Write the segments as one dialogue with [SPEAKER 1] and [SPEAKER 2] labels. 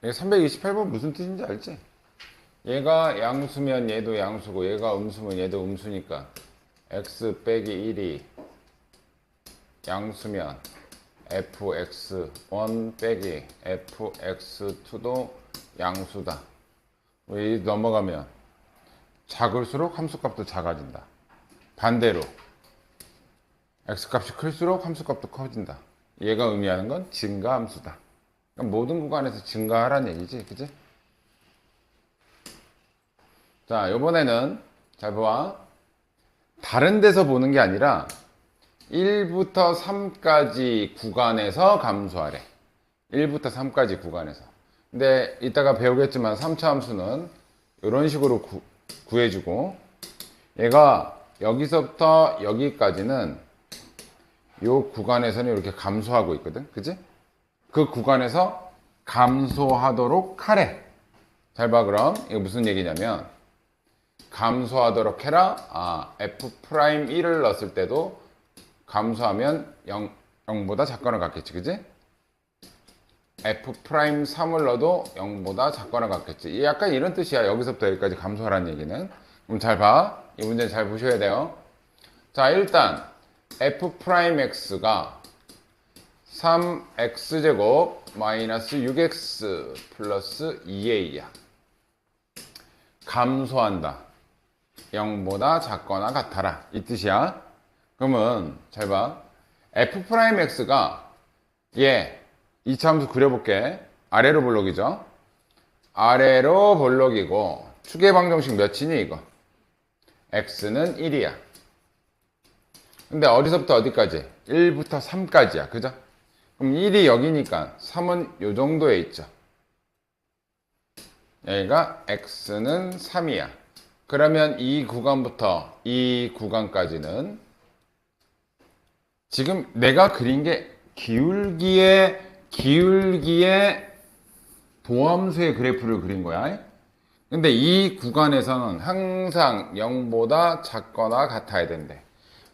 [SPEAKER 1] 이게 328번 무슨 뜻인지 알지? 얘가 양수면 얘도 양수고 얘가 음수면 얘도 음수니까 x 빼기 1이 양수면 fx1 빼기 fx2도 양수다. 이 넘어가면 작을수록 함수값도 작아진다. 반대로 x값이 클수록 함수값도 커진다. 얘가 의미하는 건 증가함수다. 그러니까 모든 구간에서 증가하라는 얘기지, 그치? 자, 이번에는 잘 봐. 다른 데서 보는 게 아니라 1부터 3까지 구간에서 감소하래. 1부터 3까지 구간에서. 근데 이따가 배우겠지만 3차 함수는 이런 식으로 구해주고, 얘가 여기서부터 여기까지는 이 구간에서는 이렇게 감소하고 있거든, 그치? 그 구간에서 감소하도록 하래. 잘 봐. 그럼 이거 무슨 얘기냐면 감소하도록 해라. f'1을 넣었을 때도 감소하면 0보다 작거나 같겠지, 그치? f'3을 넣어도 0보다 작거나 같겠지. 약간 이런 뜻이야. 여기서부터 여기까지 감소하라는 얘기는. 그럼 잘 봐. 이 문제 잘 보셔야 돼요. 자, 일단 f'x가 3x제곱 마이너스 6x 플러스 2a야. 감소한다. 0보다 작거나 같아라. 이 뜻이야. 그러면 잘 봐. f'x가 얘 2차 함수 그려볼게. 아래로 볼록이죠. 아래로 볼록이고 추계 방정식 몇이니 이거? x는 1이야. 근데 어디서부터 어디까지? 1부터 3까지야. 그죠? 그럼 1이 여기니까 3은 요 정도에 있죠. 여기가 x는 3이야. 그러면 이 구간부터 이 구간까지는 지금 내가 그린 게 기울기의 도함수의 그래프를 그린 거야. 근데 이 구간에서는 항상 0보다 작거나 같아야 된대.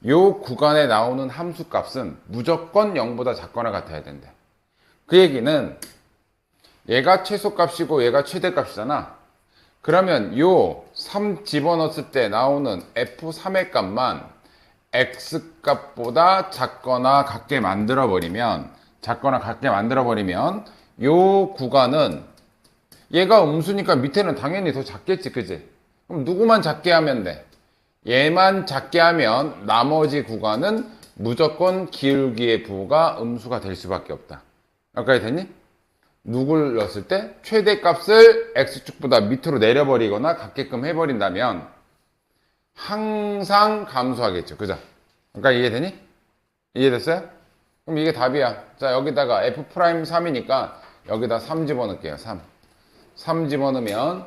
[SPEAKER 1] 이 구간에 나오는 함수 값은 무조건 0보다 작거나 같아야 된대. 그 얘기는 얘가 최소값이고 얘가 최대값이잖아. 그러면 요 3 집어넣었을 때 나오는 f3의 값만 x값보다 작거나 같게 만들어 버리면 요 구간은 얘가 음수니까 밑에는 당연히 더 작겠지, 그지? 그럼 누구만 작게 하면 돼? 얘만 작게 하면 나머지 구간은 무조건 기울기의 부호가 음수가 될 수밖에 없다. 여기까지 됐니? 누굴 넣었을 때 최대값을 x축보다 밑으로 내려버리거나 같게끔 해버린다면 항상 감소하겠죠. 그죠? 그러니까 이해되니? 이해됐어요? 그럼 이게 답이야. 자, 여기다가 f'3이니까 여기다 3 집어넣을게요. 3 집어넣으면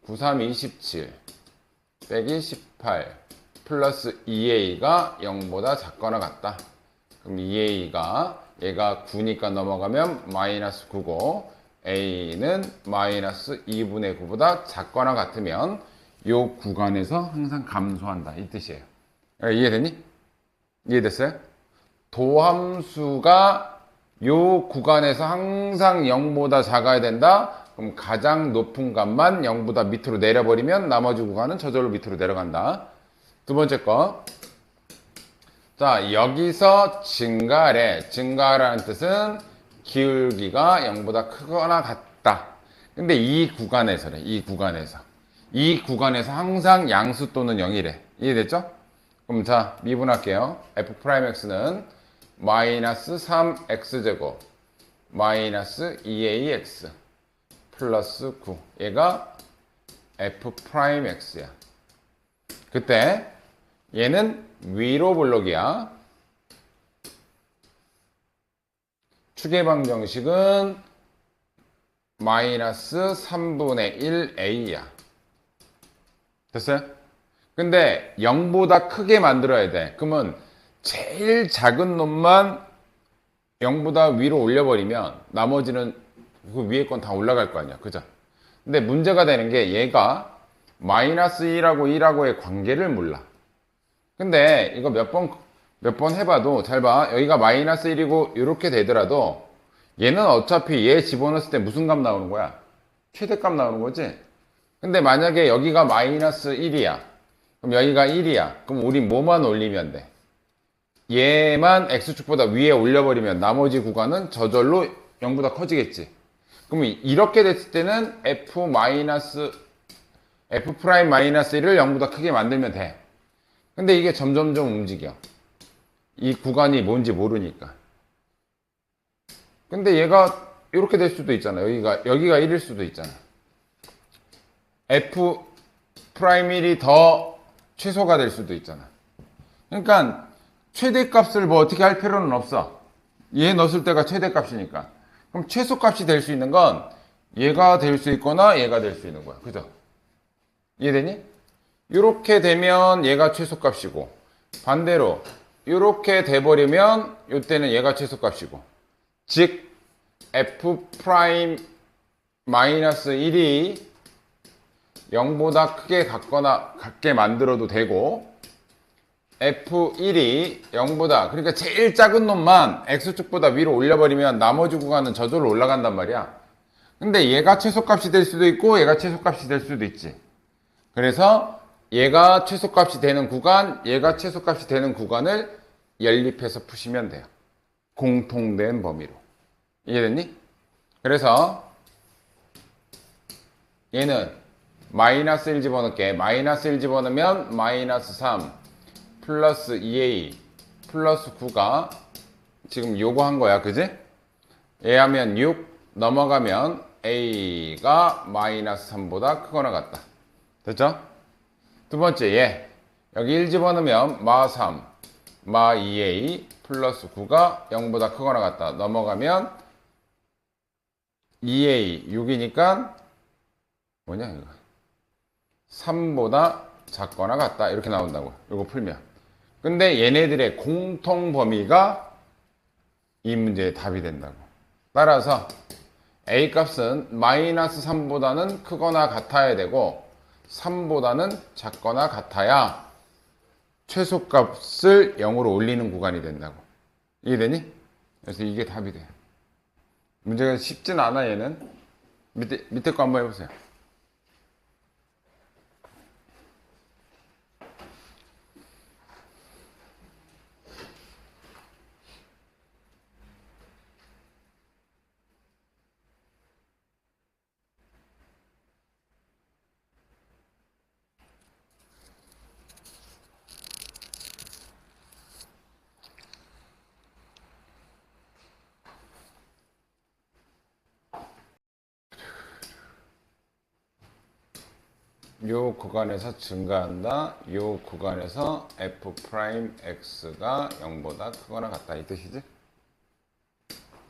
[SPEAKER 1] 9, 3, 27 빼기 18 플러스 2a가 0보다 작거나 같다. 그럼 2a가 얘가 9니까 넘어가면 마이너스 9고 a는 마이너스 2분의 9보다 작거나 같으면 이 구간에서 항상 감소한다. 이 뜻이에요. 이해되니? 이해됐어요? 도함수가 이 구간에서 항상 0보다 작아야 된다. 그럼 가장 높은 값만 0보다 밑으로 내려버리면 나머지 구간은 저절로 밑으로 내려간다. 두 번째 거. 자, 여기서 증가래. 증가라는 뜻은 기울기가 0보다 크거나 같다. 근데 이 구간에서래. 이 구간에서 항상 양수 또는 0이래. 이해됐죠? 그럼 자, 미분할게요. f'x는 마이너스 3x제곱 마이너스 2ax 플러스 9. 얘가 f'x야. 그때 얘는 위로 볼록이야. 추계 방정식은 마이너스 3분의 1a야. 됐어요? 근데 0보다 크게 만들어야 돼. 그러면 제일 작은 놈만 0보다 위로 올려버리면 나머지는 그 위에 건 다 올라갈 거 아니야. 그죠? 근데 문제가 되는 게 얘가 마이너스 1하고 1하고의 관계를 몰라. 근데 이거 몇 번 해봐도 잘 봐. 여기가 마이너스 1이고 이렇게 되더라도 얘는 어차피 얘 집어넣었을 때 무슨 값 나오는 거야? 최대값 나오는 거지? 근데 만약에 여기가 마이너스 1이야. 그럼 여기가 1이야. 그럼 우리 뭐만 올리면 돼? 얘만 x축보다 위에 올려버리면 나머지 구간은 저절로 0보다 커지겠지. 그럼 이렇게 됐을 때는 f 마이너스 f 프라임 마이너스 1을 0보다 크게 만들면 돼. 근데 이게 점점점 움직여. 이 구간이 뭔지 모르니까. 근데 얘가 이렇게 될 수도 있잖아. 여기가 1일 수도 있잖아. f 프라임 1이 더 최소가 될 수도 있잖아. 그러니까 최대값을 뭐 어떻게 할 필요는 없어. 얘 넣었을 때가 최대값이니까. 그럼 최소값이 될 수 있는 건 얘가 될 수 있거나 얘가 될 수 있는 거야. 그죠? 이해되니? 이렇게 되면 얘가 최소값이고, 반대로 이렇게 돼버리면 이때는 얘가 최소값이고, 즉 f 프라임 마이너스 1이 0보다 크게 같게 만들어도 되고, f1이 0보다, 그러니까 제일 작은 놈만 x축보다 위로 올려버리면 나머지 구간은 저절로 올라간단 말이야. 근데 얘가 최소값이 될 수도 있고 얘가 최소값이 될 수도 있지. 그래서 얘가 최소값이 되는 구간, 얘가 최소값이 되는 구간을 연립해서 푸시면 돼요. 공통된 범위로. 이해됐니? 그래서 얘는 마이너스 1 집어넣을게. 마이너스 1 집어넣으면 마이너스 3 플러스 2a 플러스 9가 지금 요거 한 거야. 그지? 얘 하면 6 넘어가면 a가 마이너스 3보다 크거나 같다. 됐죠? 두 번째 얘 여기 1 집어넣으면 마 3 마 2a 플러스 9가 0보다 크거나 같다. 넘어가면 2a 6이니까 뭐냐 이거 3보다 작거나 같다. 이렇게 나온다고. 이거 풀면. 근데 얘네들의 공통 범위가 이 문제의 답이 된다고. 따라서 a 값은 마이너스 3보다는 크거나 같아야 되고 3보다는 작거나 같아야 최소값을 0으로 올리는 구간이 된다고. 이해되니? 그래서 이게 답이 돼요. 문제가 쉽진 않아 얘는. 밑에 거 한번 해보세요. 요 구간에서 증가한다. 요 구간에서 f 프라임 x가 0보다 크거나 같다. 이 뜻이지?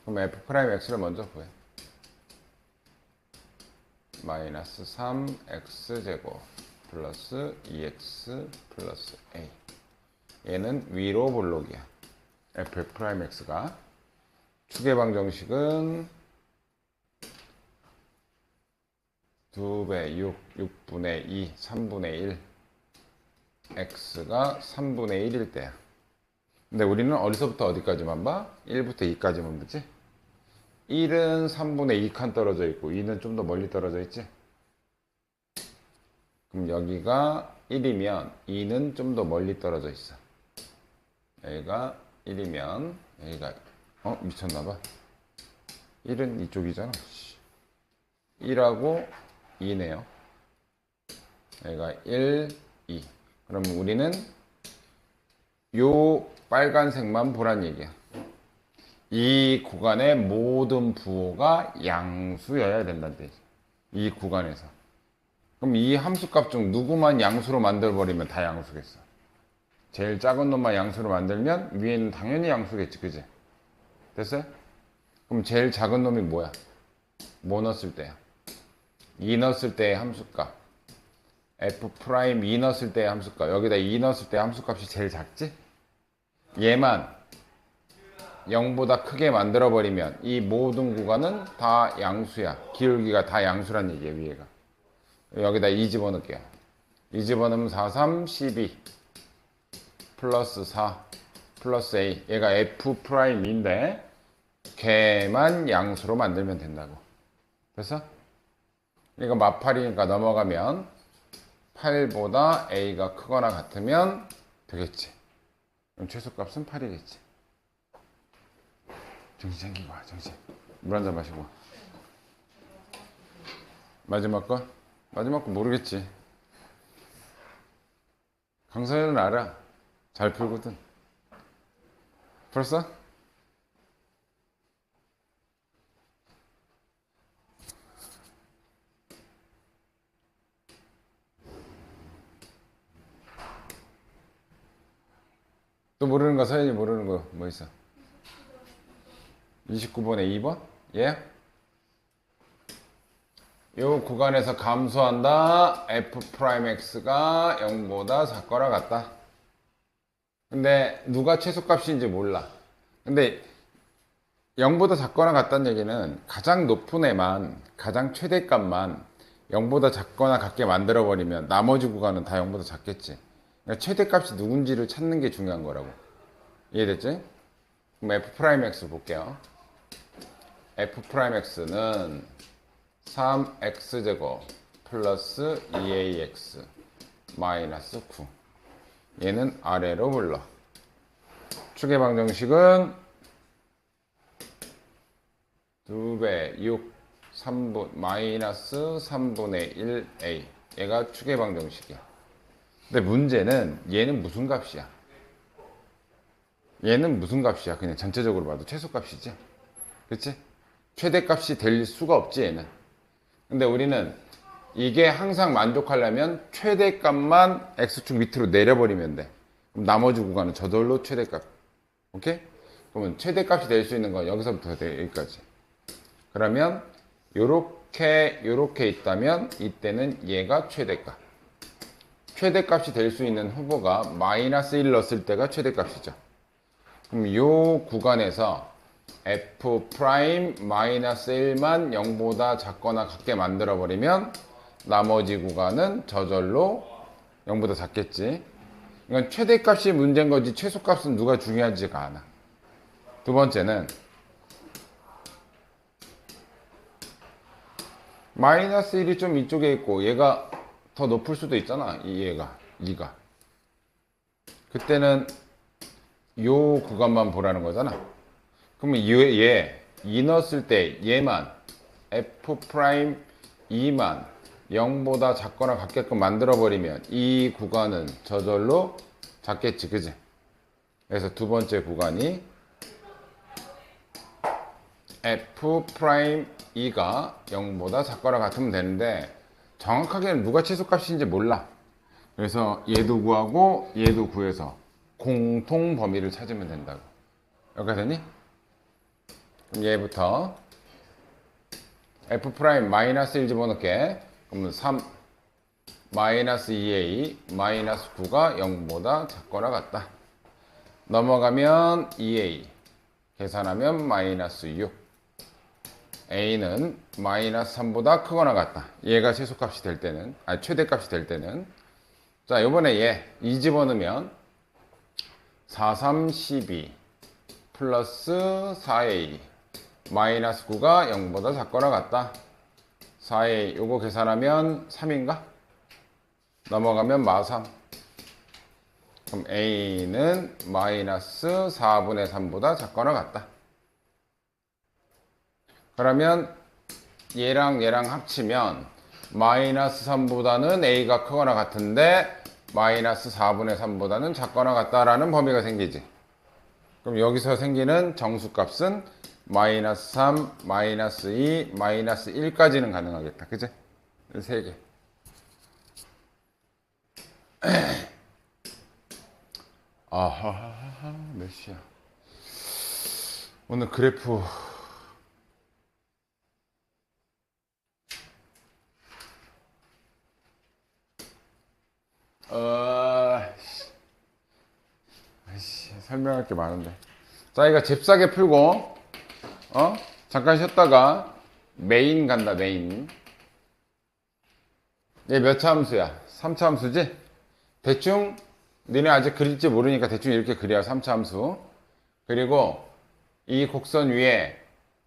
[SPEAKER 1] 그럼 f 프라임 x를 먼저 구해. 마이너스 3x 제곱 플러스 2x 플러스 a. 얘는 위로 볼록이야. f 프라임 x가. 추계방 정식은 2배 6분의 2, 3분의 1 x가 3분의 1일 때야. 근데 우리는 어디서부터 어디까지만 봐? 1부터 2까지만 보지? 1은 3분의 2칸 떨어져 있고 2는 좀 더 멀리 떨어져 있지? 그럼 여기가 1이면 2는 좀 더 멀리 떨어져 있어. 여기가 1이면 여기가 미쳤나봐. 1은 이쪽이잖아. 1하고 2네요. 여기가 1, 2. 그러면 우리는 요 빨간색만 보란 얘기야. 이 구간의 모든 부호가 양수여야 된다는 뜻이지. 이 구간에서. 그럼 이 함수값 중 누구만 양수로 만들어버리면 다 양수겠어. 제일 작은 놈만 양수로 만들면 위에는 당연히 양수겠지. 그지? 됐어요? 그럼 제일 작은 놈이 뭐야? 뭐 넣었을 때야? 2 넣었을 때의 함수값. f 프라임 2 넣었을 때의 함수값. 여기다 2 넣었을 때 함수값이 제일 작지? 얘만 0보다 크게 만들어버리면 이 모든 구간은 다 양수야. 기울기가 다 양수란 얘기야, 위에가. 여기다 2 집어넣을게요. 2 집어넣으면 4, 3, 12 플러스 4 플러스 a. 얘가 f 프라임인데 개만 양수로 만들면 된다고. 그래서 이거 마팔이니까 넘어가면 8보다 a가 크거나 같으면 되겠지. 그럼 최소값은 8이겠지. 정신 챙기고 와, 정신. 물 한 잔 마시고. 마지막 거? 마지막 거 모르겠지. 강서연은 알아. 잘 풀거든. 풀었어? 또 모르는 거, 서연이 모르는 거 뭐 있어? 29번에 2번? 예? 요 구간에서 감소한다. f'x가 0보다 작거나 같다. 근데 누가 최소값인지 몰라. 근데 0보다 작거나 같다는 얘기는 가장 높은 애만, 가장 최대값만 0보다 작거나 같게 만들어버리면 나머지 구간은 다 0보다 작겠지. 그러니까 최대값이 누군지를 찾는 게 중요한 거라고. 이해됐지? 그럼 f'x 볼게요. f'x는 3x제곱 플러스 2ax 마이너스 9. 얘는 아래로 불러. 축의 방정식은 2배 6 3분 마이너스 3분의 1a. 얘가 축의 방정식이야. 근데 문제는 얘는 무슨 값이야? 얘는 무슨 값이야? 그냥 전체적으로 봐도 최소값이지. 그치? 최대값이 될 수가 없지 얘는. 근데 우리는 이게 항상 만족하려면 최대값만 x축 밑으로 내려버리면 돼. 그럼 나머지 구간은 저절로 최대값. 오케이? 그러면 최대값이 될 수 있는 건 여기서부터 여기까지. 그러면 요렇게 있다면 이때는 얘가 최대값. 최대값이 될 수 있는 후보가 마이너스 1 넣었을 때가 최대값이죠. 그럼 요 구간에서 f 프라임 마이너스 1만 0보다 작거나 같게 만들어 버리면 나머지 구간은 저절로 0보다 작겠지. 이건 최대값이 문제인 거지 최소값은 누가 중요하지가 않아. 두 번째는 마이너스 1이 좀 이쪽에 있고 얘가 더 높을 수도 있잖아. 얘가 2가. 그때는 요 구간만 보라는 거잖아. 그러면 얘 2 넣었을 때 얘만 f 프라임 2만 0보다 작거나 같게끔 만들어 버리면 이 구간은 저절로 작겠지, 그지? 그래서 두 번째 구간이 f 프라임 2가 0보다 작거나 같으면 되는데 정확하게는 누가 최소값인지 몰라. 그래서 얘도 구하고 얘도 구해서 공통 범위를 찾으면 된다고. 여기까지 되니? 그럼 얘부터 f 프라임 마이너스 1 집어넣게. 그러면 3 마이너스 2a 마이너스 9가 0보다 작거나 같다. 넘어가면 2a 계산하면 마이너스 6. a는 마이너스 3보다 크거나 같다. 얘가 최소값이 될 때는, 아니 최대값이 될 때는. 자, 요번에 얘 2 집어넣으면 4, 3, 12 플러스 4a 마이너스 9가 0보다 작거나 같다. 4a 요거 계산하면 3인가? 넘어가면 마3. 그럼 a는 마이너스 4분의 3보다 작거나 같다. 그러면 얘랑 얘랑 합치면 마이너스 3보다는 a가 크거나 같은데 마이너스 4분의 3보다는 작거나 같다라는 범위가 생기지. 그럼 여기서 생기는 정수값은 마이너스 3, 마이너스 2, 마이너스 1까지는 가능하겠다. 그치? 3개. 아하하하, 몇 시야? 오늘 그래프 설명할 게 많은데. 자, 이거 잽싸게 풀고, 잠깐 쉬었다가 메인 간다, 메인. 얘 몇 차 함수야? 3차 함수지? 대충, 니네 아직 그릴지 모르니까 대충 이렇게 그려야 3차 함수. 그리고 이 곡선 위에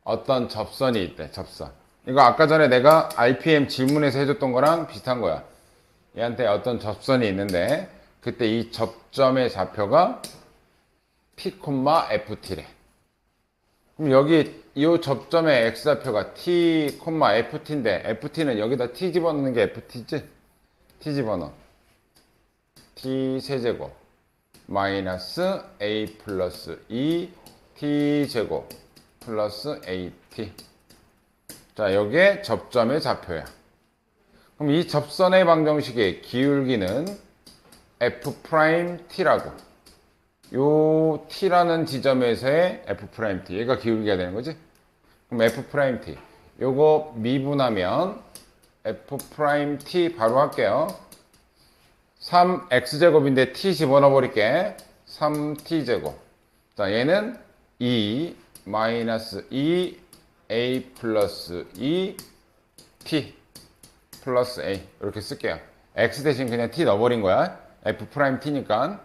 [SPEAKER 1] 어떤 접선이 있대. 접선. 이거 아까 전에 내가 RPM 질문에서 해줬던 거랑 비슷한 거야. 얘한테 어떤 접선이 있는데 그때 이 접점의 좌표가 P, FT래. 그럼 여기 이 접점의 X좌표가 T, FT인데 FT는 여기다 T 집어넣는 게 FT지? T 집어넣어. T 세제곱 마이너스 A 플러스 2 T 제곱 플러스 AT. 자, 여기에 접점의 좌표야. 그럼 이 접선의 방정식의 기울기는 F'T라고. 요 T라는 지점에서의 F'T. 얘가 기울기가 되는 거지? 그럼 F'T. 요거 미분하면 F'T 바로 할게요. 3x제곱인데 t 집어넣어 버릴게. 3t제곱. 자, 얘는 2 마이너스 2 a 플러스 2 t 플러스 a 이렇게 쓸게요. x 대신 그냥 t 넣어버린 거야. F'T니까.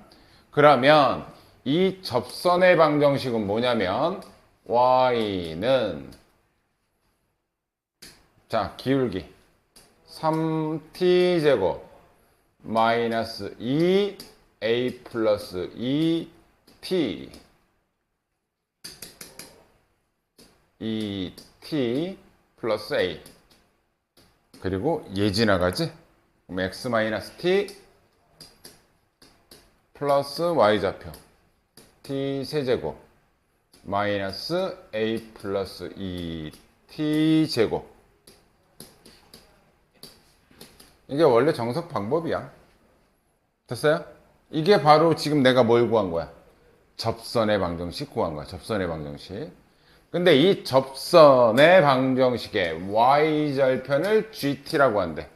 [SPEAKER 1] 그러면 이 접선의 방정식은 뭐냐면 y는 자, 기울기 3t제곱 마이너스 2a 플러스 2t 2t 플러스 a 그리고 얘 지나가지? 그럼 x 마이너스 t 플러스 y좌표 t 세제곱 마이너스 a 플러스 2t 제곱. 이게 원래 정석 방법이야. 됐어요? 이게 바로 지금 내가 뭘 구한 거야? 접선의 방정식 구한 거야. 접선의 방정식. 근데 이 접선의 방정식의 y절편을 GT라고 한대.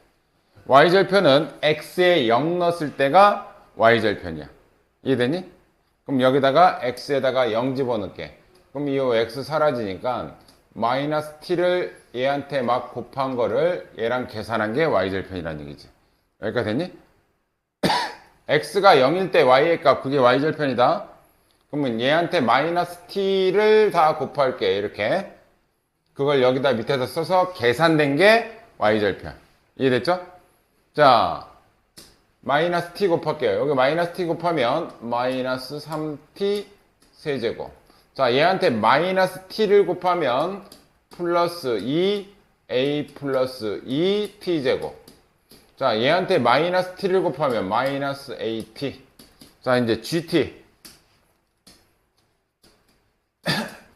[SPEAKER 1] y절편은 x에 0 넣었을 때가 y절편이야. 이해되니? 그럼 여기다가 x에다가 0 집어넣게. 그럼 이 x 사라지니까 마이너스 t를 얘한테 막 곱한 거를 얘랑 계산한 게 y절편이라는 얘기지. 여기까지 됐니? x가 0일 때 y의 값 그게 y절편이다. 그러면 얘한테 마이너스 t를 다 곱할게. 이렇게 그걸 여기다 밑에다 써서 계산된 게 y절편. 이해됐죠? 자, 마이너스 t 곱할게요. 여기 마이너스 t 곱하면 마이너스 3t 세제곱. 자, 얘한테 마이너스 t를 곱하면 플러스 2a 플러스 2t제곱. 자, 얘한테 마이너스 t를 곱하면 마이너스 at. 자, 이제 gt.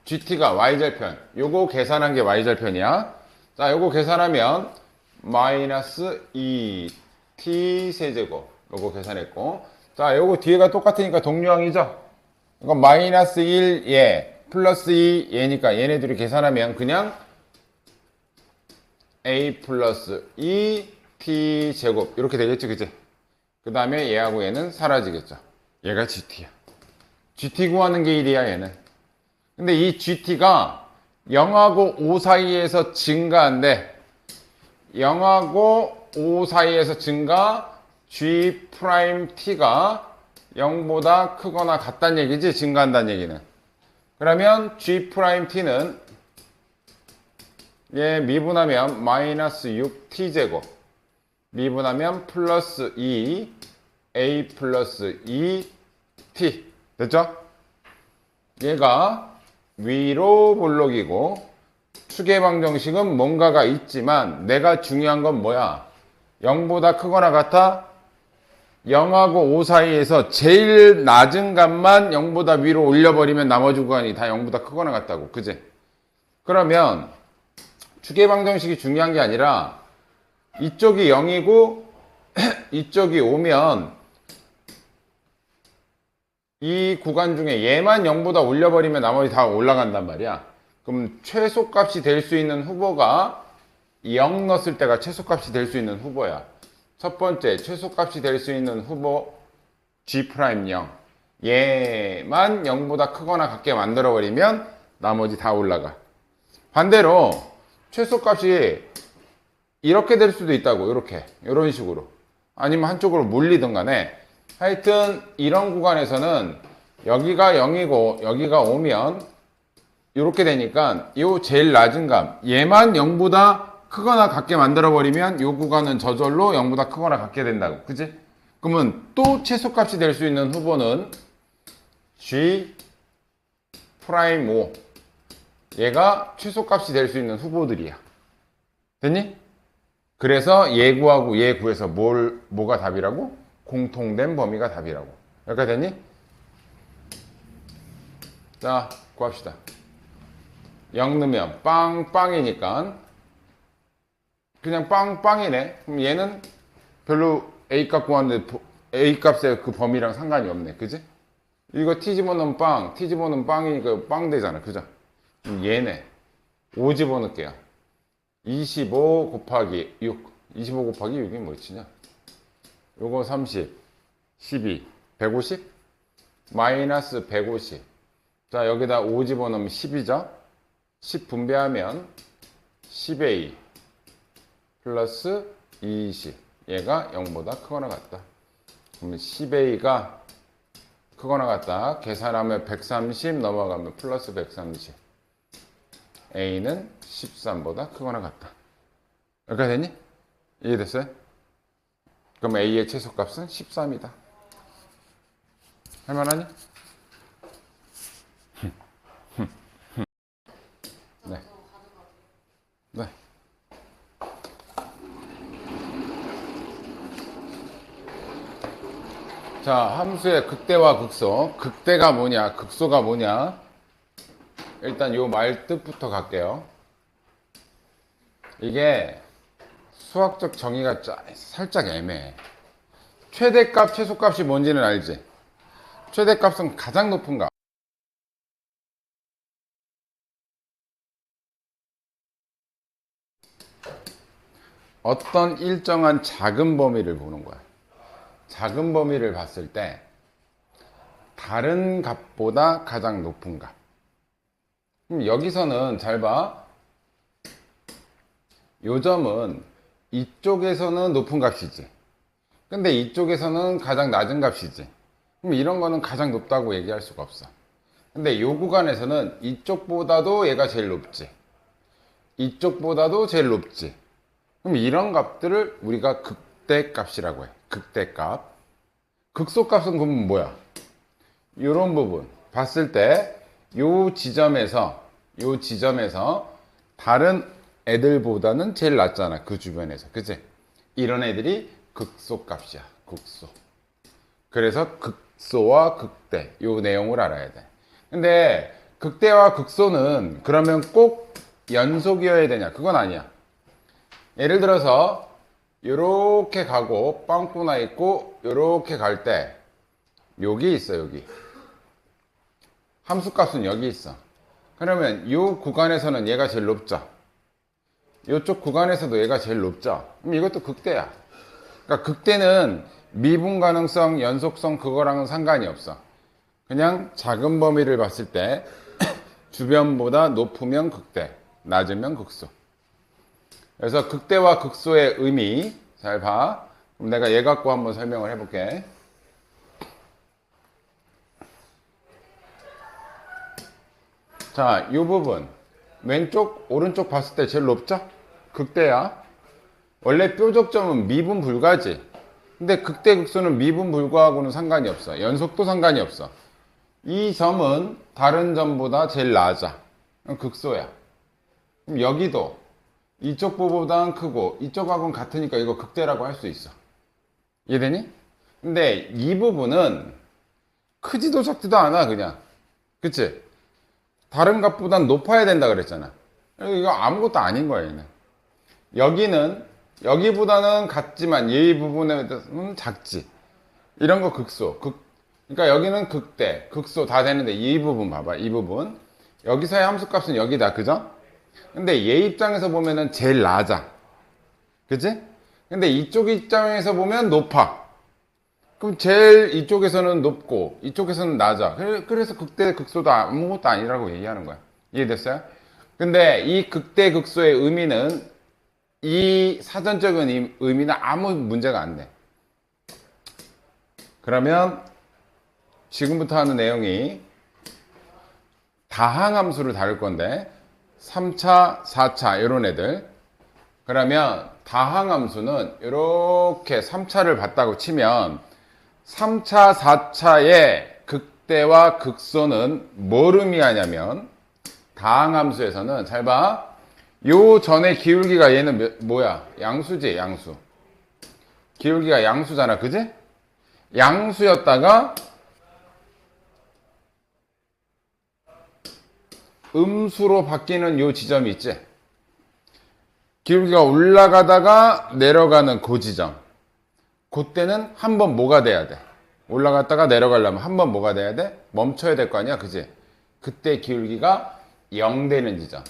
[SPEAKER 1] gt가 y절편. 요거 계산한 게 y절편이야. 자, 요거 계산하면 마이너스 2t 세제곱. 요거 계산했고. 자, 요거 뒤에가 똑같으니까 동류항이죠? 이건 마이너스 1, 얘, 플러스 2, 얘니까 얘네들이 계산하면 그냥 a 플러스 2 t 제곱 이렇게 되겠죠, 그치? 그 다음에 얘하고 얘는 사라지겠죠. 얘가 gt야. gt 구하는 게 1이야, 얘는. 근데 이 gt가 0하고 5 사이에서 증가한데 0하고 5 사이에서 증가 g't가 0보다 크거나 같다는 얘기지, 증가한다는 얘기는. 그러면 g't는 얘 미분하면 마이너스 6t제곱 미분하면 플러스 2 a 플러스 2t 됐죠? 얘가 위로 볼록이고 축의 방정식은 뭔가가 있지만 내가 중요한 건 뭐야? 0보다 크거나 같아? 0하고 5 사이에서 제일 낮은 값만 0보다 위로 올려버리면 나머지 구간이 다 0보다 크거나 같다고. 그지? 그러면 축의 방정식이 중요한 게 아니라 이쪽이 0이고 이쪽이 5면 이 구간 중에 얘만 0보다 올려버리면 나머지 다 올라간단 말이야. 그럼 최소값이 될 수 있는 후보가 0 넣었을 때가 최소값이 될 수 있는 후보야. 첫 번째 최소값이 될 수 있는 후보 G'0 얘만 0보다 크거나 같게 만들어 버리면 나머지 다 올라가. 반대로 최소값이 이렇게 될 수도 있다고. 이렇게 이런 식으로 아니면 한쪽으로 몰리든 간에 하여튼 이런 구간에서는 여기가 0이고 여기가 5면 이렇게 되니까 요 제일 낮은 값 얘만 0보다 크거나 같게 만들어 버리면 요 구간은 저절로 0보다 크거나 같게 된다고. 그지? 그러면 또 최소값이 될 수 있는 후보는 G 프라임 5. 얘가 최소값이 될 수 있는 후보들이야. 됐니? 그래서 얘 구하고 얘 구해서 뭐가 답이라고? 공통된 범위가 답이라고. 여기까지 됐니? 자, 구합시다. 0 넣으면 빵빵이니까 그냥 빵빵이네. 그럼 얘는 별로 A값 구하는데 A값의 그 범위랑 상관이 없네. 그지? 이거 T 집어넣으면 빵, T 집어넣으면 빵이니까 빵 되잖아. 그죠? 그럼 얘네 5 집어넣을게요. 25 곱하기 6. 25 곱하기 6이 뭐였지냐? 요거 30, 12, 150? 마이너스 150. 자, 여기다 5 집어넣으면 10이죠? 10 분배하면 10의 2 플러스 20. 얘가 0보다 크거나 같다. 그러면 10의 2가 크거나 같다. 계산하면 130 넘어가면 플러스 130. A는 13보다 크거나 같다. 여기까지 됐니? 이해됐어요? 그럼 A의 최소값은 13이다. 할만하니? 네. 네. 자, 함수의 극대와 극소. 극대가 뭐냐, 극소가 뭐냐. 일단 요 말 뜻부터 갈게요. 이게 수학적 정의가 살짝 애매해. 최대값, 최소값이 뭔지는 알지? 최대값은 가장 높은 값. 어떤 일정한 작은 범위를 보는 거야. 작은 범위를 봤을 때 다른 값보다 가장 높은 값. 그럼 여기서는 잘 봐. 요 점은 이쪽에서는 높은 값이지. 근데 이쪽에서는 가장 낮은 값이지. 그럼 이런 거는 가장 높다고 얘기할 수가 없어. 근데 요 구간에서는 이쪽보다도 얘가 제일 높지. 이쪽보다도 제일 높지. 그럼 이런 값들을 우리가 극대값이라고 해. 극대값. 극소값은 그러면 뭐야? 요런 부분 봤을 때 요 지점에서 다른 애들보다는 제일 낮잖아. 그 주변에서. 그치? 이런 애들이 극소값이야. 극소. 그래서 극소와 극대 요 내용을 알아야 돼. 근데 극대와 극소는 그러면 꼭 연속이어야 되냐? 그건 아니야. 예를 들어서 요렇게 가고 빵꾸나 있고 요렇게 갈 때 여기 있어. 여기 함수값은 여기 있어. 그러면 요 구간에서는 얘가 제일 높죠. 요쪽 구간에서도 얘가 제일 높죠. 그럼 이것도 극대야. 그러니까 극대는 미분 가능성, 연속성 그거랑은 상관이 없어. 그냥 작은 범위를 봤을 때 주변보다 높으면 극대, 낮으면 극소. 그래서 극대와 극소의 의미 잘 봐. 그럼 내가 얘 갖고 한번 설명을 해볼게. 자, 이 부분 왼쪽, 오른쪽 봤을 때 제일 높죠? 극대야. 원래 뾰족점은 미분 불가지. 근데 극대 극소는 미분 불가하고는 상관이 없어. 연속도 상관이 없어. 이 점은 다른 점보다 제일 낮아. 극소야. 그럼 여기도 이쪽 부분보다는 크고 이쪽하고는 같으니까 이거 극대라고 할 수 있어. 이해되니? 근데 이 부분은 크지도 작지도 않아. 그냥. 그치? 다른 값보단 높아야 된다 그랬잖아. 이거 아무것도 아닌 거야. 얘는. 여기는 여기보다는 같지만 이 부분에 대해서는 작지. 이런 거 극소. 그러니까 여기는 극대, 극소 다 되는데 이 부분 봐봐. 이 부분. 여기서의 함수값은 여기다. 그죠? 근데 얘 입장에서 보면은 제일 낮아. 그치? 근데 이쪽 입장에서 보면 높아. 그럼 제일 이쪽에서는 높고 이쪽에서는 낮아. 그래서 극대 극소도 아무것도 아니라고 얘기하는 거야. 이해됐어요? 근데 이 극대 극소의 의미는 이 사전적인 의미는 아무 문제가 안 돼. 그러면 지금부터 하는 내용이 다항함수를 다룰 건데 3차, 4차 이런 애들. 그러면 다항함수는 이렇게 3차를 봤다고 치면 3차, 4차의 극대와 극소는 뭘 의미하냐면 다항함수에서는 잘 봐. 요 전에 기울기가 얘는 뭐야? 양수지, 양수. 기울기가 양수잖아, 그지? 양수였다가 음수로 바뀌는 요 지점이 있지? 기울기가 올라가다가 내려가는 그 지점. 그때는 한번 뭐가 돼야 돼? 올라갔다가 내려가려면 한번 뭐가 돼야 돼? 멈춰야 될 거 아니야, 그지? 그때 기울기가 0 되는 지점.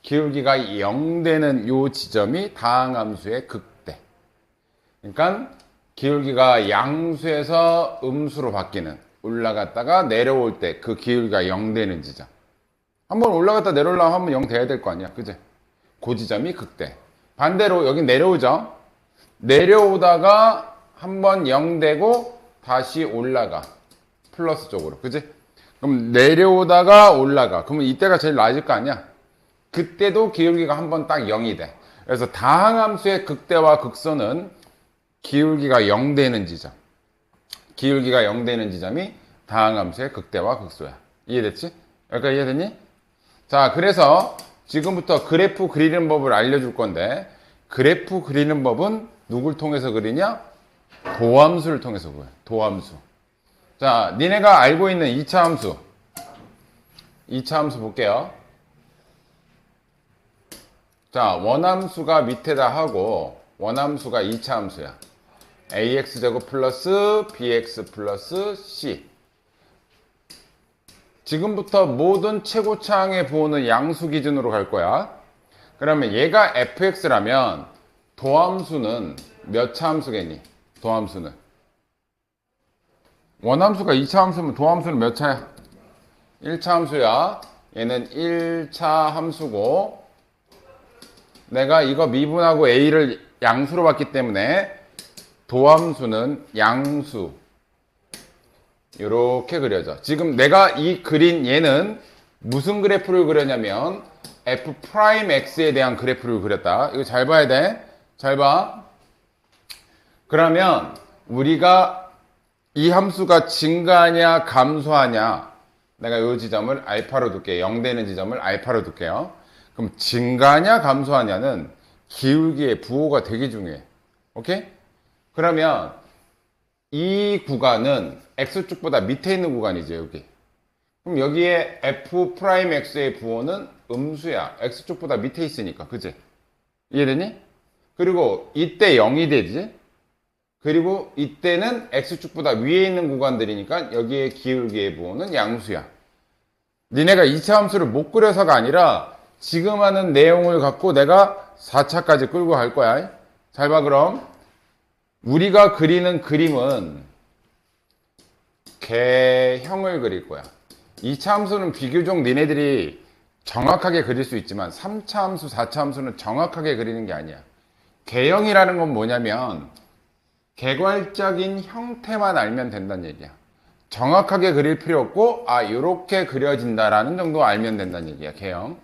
[SPEAKER 1] 기울기가 0 되는 요 지점이 다항함수의 극대. 그러니까 기울기가 양수에서 음수로 바뀌는, 올라갔다가 내려올 때 그 기울기가 0 되는 지점. 한번 올라갔다 내려오려면 한번 0 돼야 될 거 아니야, 그지? 그 지점이 극대. 반대로 여기 내려오죠. 내려오다가 한번 0 되고 다시 올라가. 플러스 쪽으로, 그지? 그럼 내려오다가 올라가. 그러면 이때가 제일 낮을 거 아니야? 그때도 기울기가 한번 딱 0이 돼. 그래서 다항함수의 극대와 극소는 기울기가 0 되는 지점. 기울기가 0 되는 지점이 다항함수의 극대와 극소야. 이해됐지? 여기까지 이해됐니? 자, 그래서 지금부터 그래프 그리는 법을 알려줄 건데, 그래프 그리는 법은 누굴 통해서 그리냐? 도함수를 통해서 그려. 도함수. 자, 니네가 알고 있는 2차 함수. 2차 함수 볼게요. 자, 원함수가 밑에다 하고 원함수가 2차 함수야. ax제곱 플러스 bx 플러스 c. 지금부터 모든 최고차항의 부호는 양수 기준으로 갈 거야. 그러면 얘가 fx라면 도함수는 몇 차 함수겠니? 도함수는. 원함수가 2차 함수면 도함수는 몇 차야? 1차 함수야. 얘는 1차 함수고, 내가 이거 미분하고 a를 양수로 봤기 때문에 도함수는 양수. 이렇게 그려져. 지금 내가 이 그린 얘는 무슨 그래프를 그렸냐면 f'x에 대한 그래프를 그렸다. 이거 잘 봐야 돼. 잘 봐. 그러면 우리가 이 함수가 증가하냐 감소하냐, 내가 이 지점을 알파로 둘게. 0 되는 지점을 알파로 둘게요. 그럼 증가하냐 감소하냐는 기울기의 부호가 되게 중요해. 오케이? 그러면 이 구간은 x축보다 밑에 있는 구간이지, 여기. 그럼 여기에 f'x의 부호는 음수야. x축보다 밑에 있으니까, 그치? 이해되니? 그리고 이때 0이 되지? 그리고 이때는 x축보다 위에 있는 구간들이니까 여기에 기울기의 부호는 양수야. 니네가 2차 함수를 못 그려서가 아니라 지금 하는 내용을 갖고 내가 4차까지 끌고 갈 거야. 잘 봐, 그럼. 우리가 그리는 그림은 개형을 그릴 거야. 2차 함수는 비교적 니네들이 정확하게 그릴 수 있지만 3차 함수, 4차 함수는 정확하게 그리는 게 아니야. 개형이라는 건 뭐냐면 개괄적인 형태만 알면 된다는 얘기야. 정확하게 그릴 필요 없고, 아, 요렇게 그려진다라는 정도 알면 된다는 얘기야, 개형.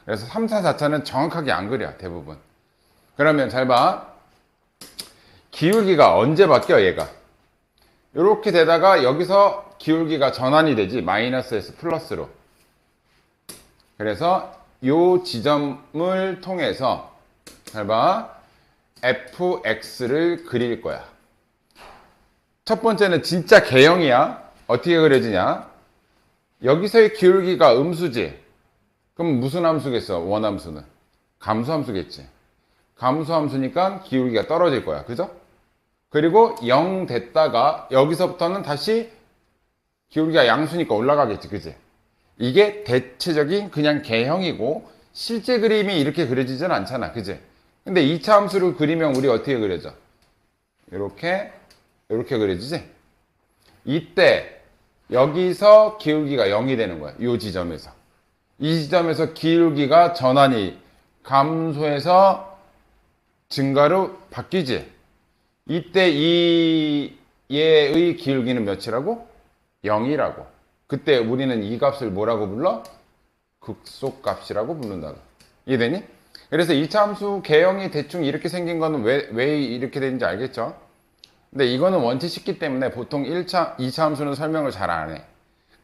[SPEAKER 1] 그래서 3, 4, 4차는 정확하게 안 그려, 대부분. 그러면 잘 봐. 기울기가 언제 바뀌어, 얘가? 요렇게 되다가 여기서 기울기가 전환이 되지, 마이너스에서 플러스로. 그래서 요 지점을 통해서 잘 봐. fx를 그릴 거야. 첫 번째는 진짜 개형이야. 어떻게 그려지냐? 여기서의 기울기가 음수지. 그럼 무슨 함수겠어? 원함수는 감수함수겠지. 감수함수니까 기울기가 떨어질 거야. 그죠? 그리고 0 됐다가 여기서부터는 다시 기울기가 양수니까 올라가겠지. 그지? 이게 대체적인 그냥 개형이고 실제 그림이 이렇게 그려지진 않잖아. 그지? 근데 2차 함수를 그리면 우리 어떻게 그려져? 이렇게 그려지지? 이때 여기서 기울기가 0이 되는 거야. 이 지점에서. 이 지점에서 기울기가 전환이 감소해서 증가로 바뀌지? 이때 얘의 기울기는 몇이라고? 0이라고. 그때 우리는 이 값을 뭐라고 불러? 극소값이라고 부른다. 이해되니? 그래서 2차 함수 개형이 대충 이렇게 생긴 거는 왜 이렇게 되는지 알겠죠? 근데 이거는 원체 쉽기 때문에 보통 2차 함수는 설명을 잘 안 해.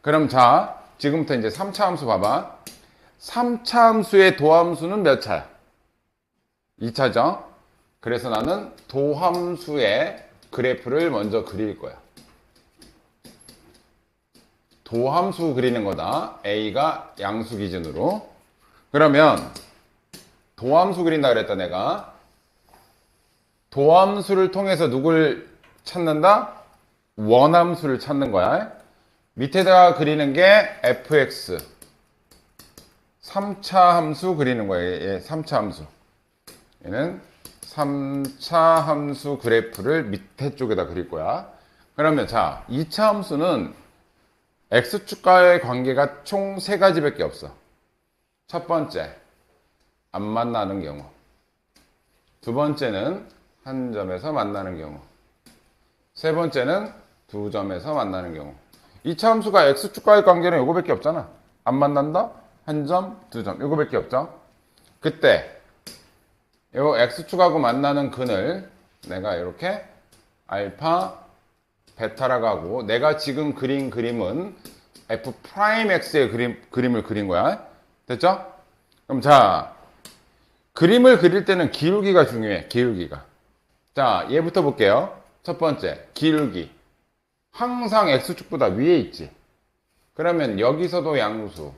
[SPEAKER 1] 그럼 자, 지금부터 이제 3차 함수 봐봐. 3차 함수의 도함수는 몇 차야? 2차죠? 그래서 나는 도함수의 그래프를 먼저 그릴 거야. 도함수 그리는 거다. A가 양수 기준으로. 그러면 도함수 그린다 그랬다 내가. 도함수를 통해서 누굴 찾는다? 원함수를 찾는 거야. 밑에다가 그리는 게 fx 3차 함수 그리는 거예요. 얘 3차 함수. 얘는 3차 함수 그래프를 밑에 쪽에다 그릴 거야. 그러면 자, 2차 함수는 x축과의 관계가 총 3가지밖에 없어. 첫 번째, 안 만나는 경우. 두 번째는 한 점에서 만나는 경우. 세 번째는 두 점에서 만나는 경우. 2차 함수가 x축과의 관계는 요거밖에 없잖아. 안 만난다? 한 점, 두 점. 요거밖에 없죠? 그때 요 x축하고 만나는 근을 내가 이렇게 알파, 베타라고 하고, 내가 지금 그린 그림은 f'x의 그림을 그린 거야. 됐죠? 그럼 자, 그림을 그릴 때는 기울기가 중요해. 기울기가. 자, 얘부터 볼게요. 첫 번째, 기울기. 항상 x축보다 위에 있지. 그러면 여기서도 양수.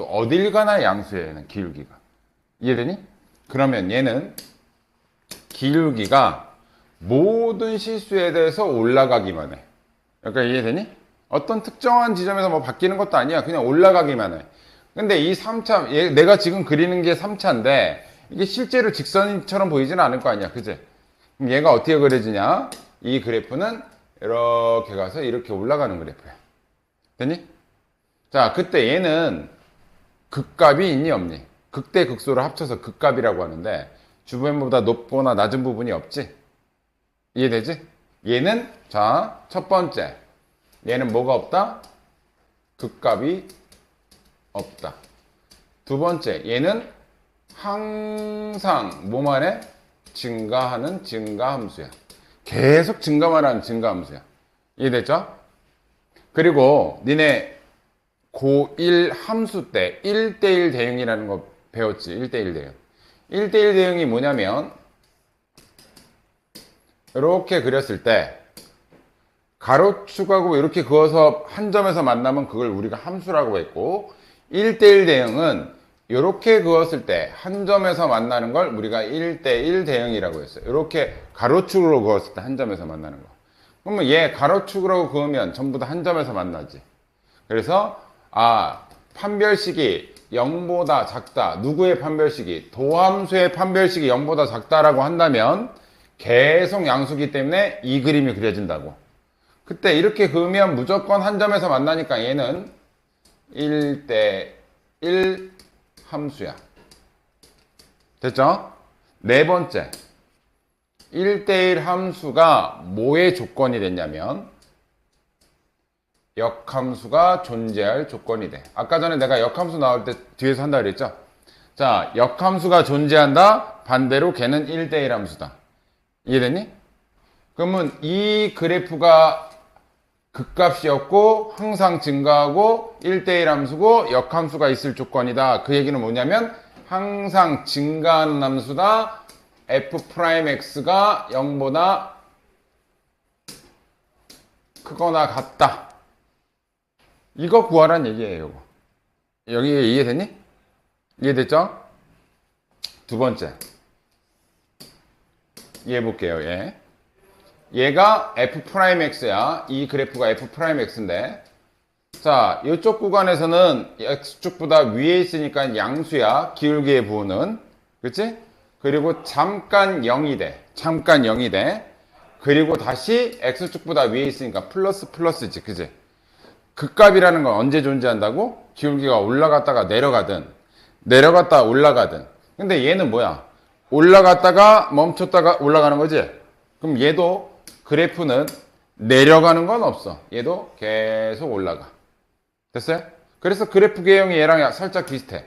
[SPEAKER 1] 어딜 가나 양수야, 얘는 기울기가. 이해되니? 그러면 얘는 기울기가 모든 실수에 대해서 올라가기만 해. 그러니까 이해되니? 어떤 특정한 지점에서 뭐 바뀌는 것도 아니야. 그냥 올라가기만 해. 근데 이 3차, 내가 지금 그리는 게 3차인데 이게 실제로 직선처럼 보이지는 않을 거 아니야. 그치? 그럼 얘가 어떻게 그려지냐? 이 그래프는 이렇게 가서 이렇게 올라가는 그래프야. 됐니? 자, 그때 얘는 극값이 있니 없니? 극대 극소를 합쳐서 극값이라고 하는데 주변보다 높거나 낮은 부분이 없지? 이해되지? 얘는 자, 첫 번째, 얘는 뭐가 없다? 극값이 없다. 두 번째, 얘는 항상 뭐만 해? 증가하는 증가함수야. 계속 증가만 하는 증가함수야. 이해됐죠? 그리고 니네 고1 함수 때 1대1 대응이라는 거 배웠지? 1대1 대응. 1대1 대응이 뭐냐면 이렇게 그렸을 때 가로축하고 이렇게 그어서 한 점에서 만나면 그걸 우리가 함수라고 했고, 1대1 대응은 이렇게 그었을 때 한 점에서 만나는 걸 우리가 1대1 대응이라고 했어요. 이렇게 가로축으로 그었을 때 한 점에서 만나는 거. 그러면 얘 가로축으로 그으면 전부 다 한 점에서 만나지. 그래서 판별식이 0보다 작다. 누구의 판별식이? 도함수의 판별식이 0보다 작다라고 한다면 계속 양수기 때문에 이 그림이 그려진다고. 그때 이렇게 그으면 무조건 한 점에서 만나니까 얘는 1대1 함수야. 됐죠? 네 번째, 1대1 함수가 뭐의 조건이 됐냐면 역함수가 존재할 조건이 돼. 아까 전에 내가 역함수 나올 때 뒤에서 한다 그랬죠? 자, 역함수가 존재한다. 반대로 걔는 1대1 함수다. 이해됐니? 그러면 이 그래프가 극값이었고 항상 증가하고 1대1 함수고 역함수가 있을 조건이다. 그 얘기는 뭐냐면 항상 증가하는 함수다. f'x가 0보다 크거나 같다. 이거 구하란 얘기예요. 여기 이해됐니? 이해됐죠? 두 번째, 얘 볼게요. 얘가 f'x야. 이 그래프가 f'x인데, 자, 이쪽 구간에서는 x축보다 위에 있으니까 양수야. 기울기의 부호는. 그치? 그리고 잠깐 0이 돼. 잠깐 0이 돼. 그리고 다시 x축보다 위에 있으니까 플러스지. 그치? 극값이라는 건 언제 존재한다고? 기울기가 올라갔다가 내려갔다 올라가든. 근데 얘는 뭐야? 올라갔다가 멈췄다가 올라가는 거지? 그럼 얘도 그래프는 내려가는 건 없어. 얘도 계속 올라가. 됐어요? 그래서 그래프 개형이 얘랑 살짝 비슷해.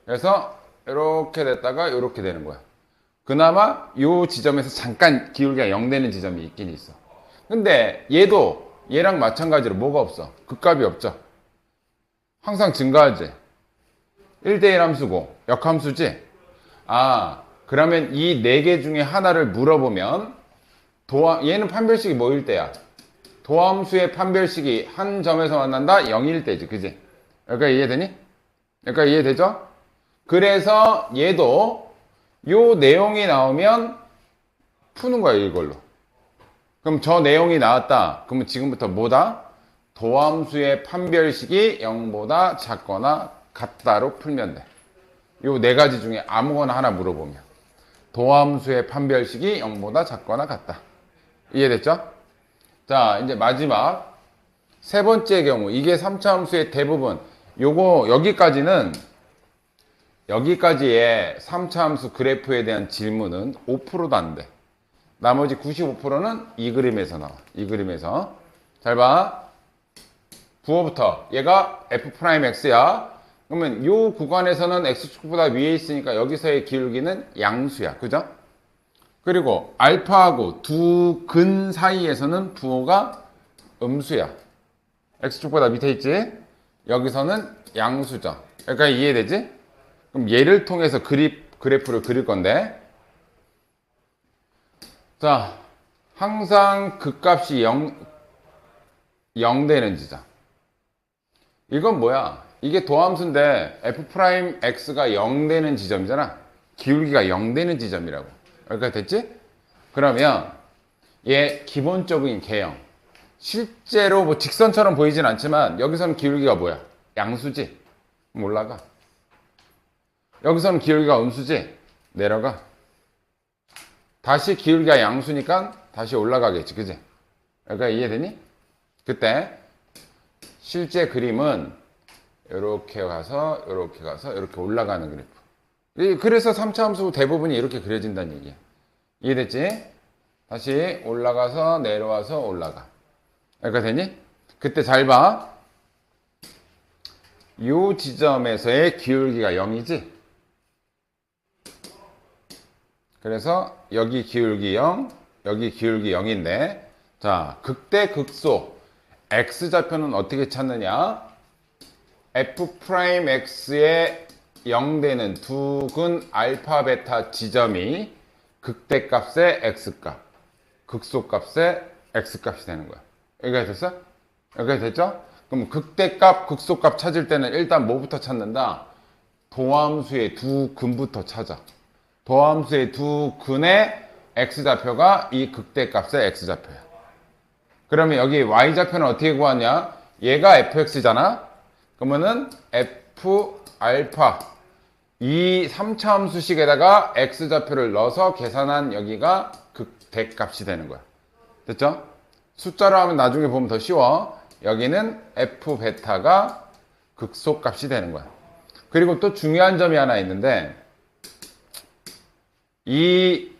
[SPEAKER 1] 그래서 이렇게 됐다가 이렇게 되는 거야. 그나마 이 지점에서 잠깐 기울기가 0 되는 지점이 있긴 있어. 근데 얘도 얘랑 마찬가지로 뭐가 없어? 극값이 없죠. 항상 증가하지. 1대1 함수고 역함수지. 아, 그러면 이 네 개 중에 하나를 물어보면 얘는 판별식이 뭐일 때야? 도함수의 판별식이 한 점에서 만난다? 0일 때지. 그지? 여기까지 이해되니? 여기까지 이해되죠? 그래서 얘도 요 내용이 나오면 푸는 거야, 이걸로. 그럼 저 내용이 나왔다. 그러면 지금부터 뭐다? 도함수의 판별식이 0보다 작거나 같다로 풀면 돼. 요 네 가지 중에 아무거나 하나 물어보면. 도함수의 판별식이 0보다 작거나 같다. 이해됐죠? 자, 이제 마지막 세 번째 경우. 이게 3차 함수의 대부분. 요거 여기까지의 3차 함수 그래프에 대한 질문은 5%도 안 돼. 나머지 95%는 이 그림에서 나와. 이 그림에서. 잘 봐. 부호부터. 얘가 f'x야. 그러면 요 구간에서는 x축보다 위에 있으니까 여기서의 기울기는 양수야. 그죠? 그리고 알파하고 두 근 사이에서는 부호가 음수야. x축보다 밑에 있지? 여기서는 양수죠. 그러니까 이해되지? 그럼 얘를 통해서 그래프를 그릴 건데, 자, 항상 극값이 0 되는 지점. 이건 뭐야? 이게 도함수인데 f'x가 0 되는 지점이잖아. 기울기가 0 되는 지점이라고. 여기까지 됐지? 그러면 얘 기본적인 개형. 실제로 뭐 직선처럼 보이진 않지만 여기서는 기울기가 뭐야? 양수지? 올라가. 여기서는 기울기가 음수지? 내려가. 다시 기울기가 양수니까 다시 올라가겠지. 그지? 여기가 이해되니? 그때 실제 그림은 이렇게 가서 이렇게 가서 이렇게 올라가는 그래프. 그래서 3차 함수 대부분이 이렇게 그려진다는 얘기야. 이해됐지? 다시 올라가서 내려와서 올라가. 여기가 되니? 그때 잘 봐. 이 지점에서의 기울기가 0이지? 그래서 여기 기울기 0, 여기 기울기 0인데, 자, 극대 극소 x좌표는 어떻게 찾느냐? f'x의 0 되는 두 근 알파 베타 지점이 극대값의 x값, 극소값의 x값이 되는 거야. 여기가 됐어? 여기가 됐죠? 그럼 극대값, 극소값 찾을 때는 일단 뭐부터 찾는다? 도함수의 두 근부터 찾아. 도함수의 두 근의 x좌표가 이 극대값의 x좌표야. 그러면 여기 y좌표는 어떻게 구하냐? 얘가 fx잖아? 그러면은 f 알파 이 3차 함수식에다가 x좌표를 넣어서 계산한 여기가 극대값이 되는 거야. 됐죠? 숫자로 하면 나중에 보면 더 쉬워. 여기는 f 베타가 극소값이 되는 거야. 그리고 또 중요한 점이 하나 있는데, 이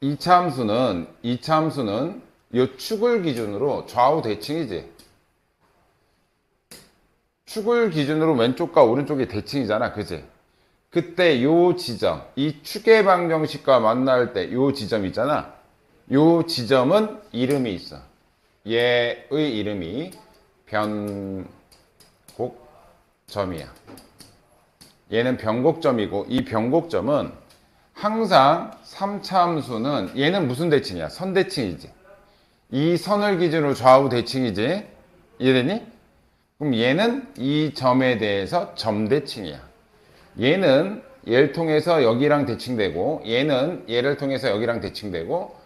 [SPEAKER 1] 2차 함수는 이 축을 기준으로 좌우 대칭이지. 축을 기준으로 왼쪽과 오른쪽이 대칭이잖아. 그지? 그때 요 지점, 이 축의 방정식과 만날 때 요 지점 있잖아. 요 지점은 이름이 있어. 얘의 이름이 변곡점이야. 얘는 변곡점이고, 이 변곡점은 항상 3차 함수는 얘는 무슨 대칭이야? 선대칭이지. 이 선을 기준으로 좌우 대칭이지. 이해되니? 그럼 얘는 이 점에 대해서 점대칭이야. 얘는 얘를 통해서 여기랑 대칭되고, 얘는 얘를 통해서 여기랑 대칭되고,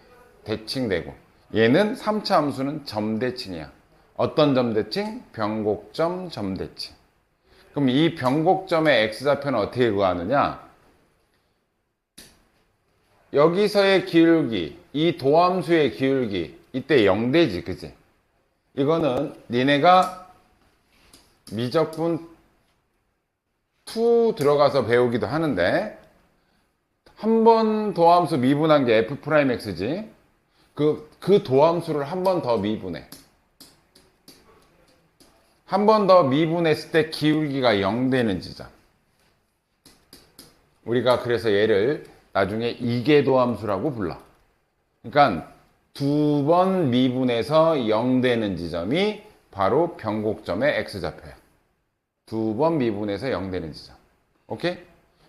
[SPEAKER 1] 얘는 3차 함수는 점대칭이야. 어떤 점대칭? 변곡점 점대칭. 그럼 이 변곡점의 x좌표는 어떻게 구하느냐? 여기서의 기울기, 이 도함수의 기울기, 이때 0되지, 그지? 이거는 니네가 미적분 2 들어가서 배우기도 하는데, 한 번 도함수 미분한 게 f'x지. 그 도함수를 한 번 더 미분해. 한 번 더 미분했을 때 기울기가 0 되는 지점. 우리가 그래서 얘를 나중에 이계도함수라고 불러. 그러니까 두 번 미분해서 0 되는 지점이 바로 변곡점의 x좌표야. 두 번 미분해서 0 되는 지점. 오케이?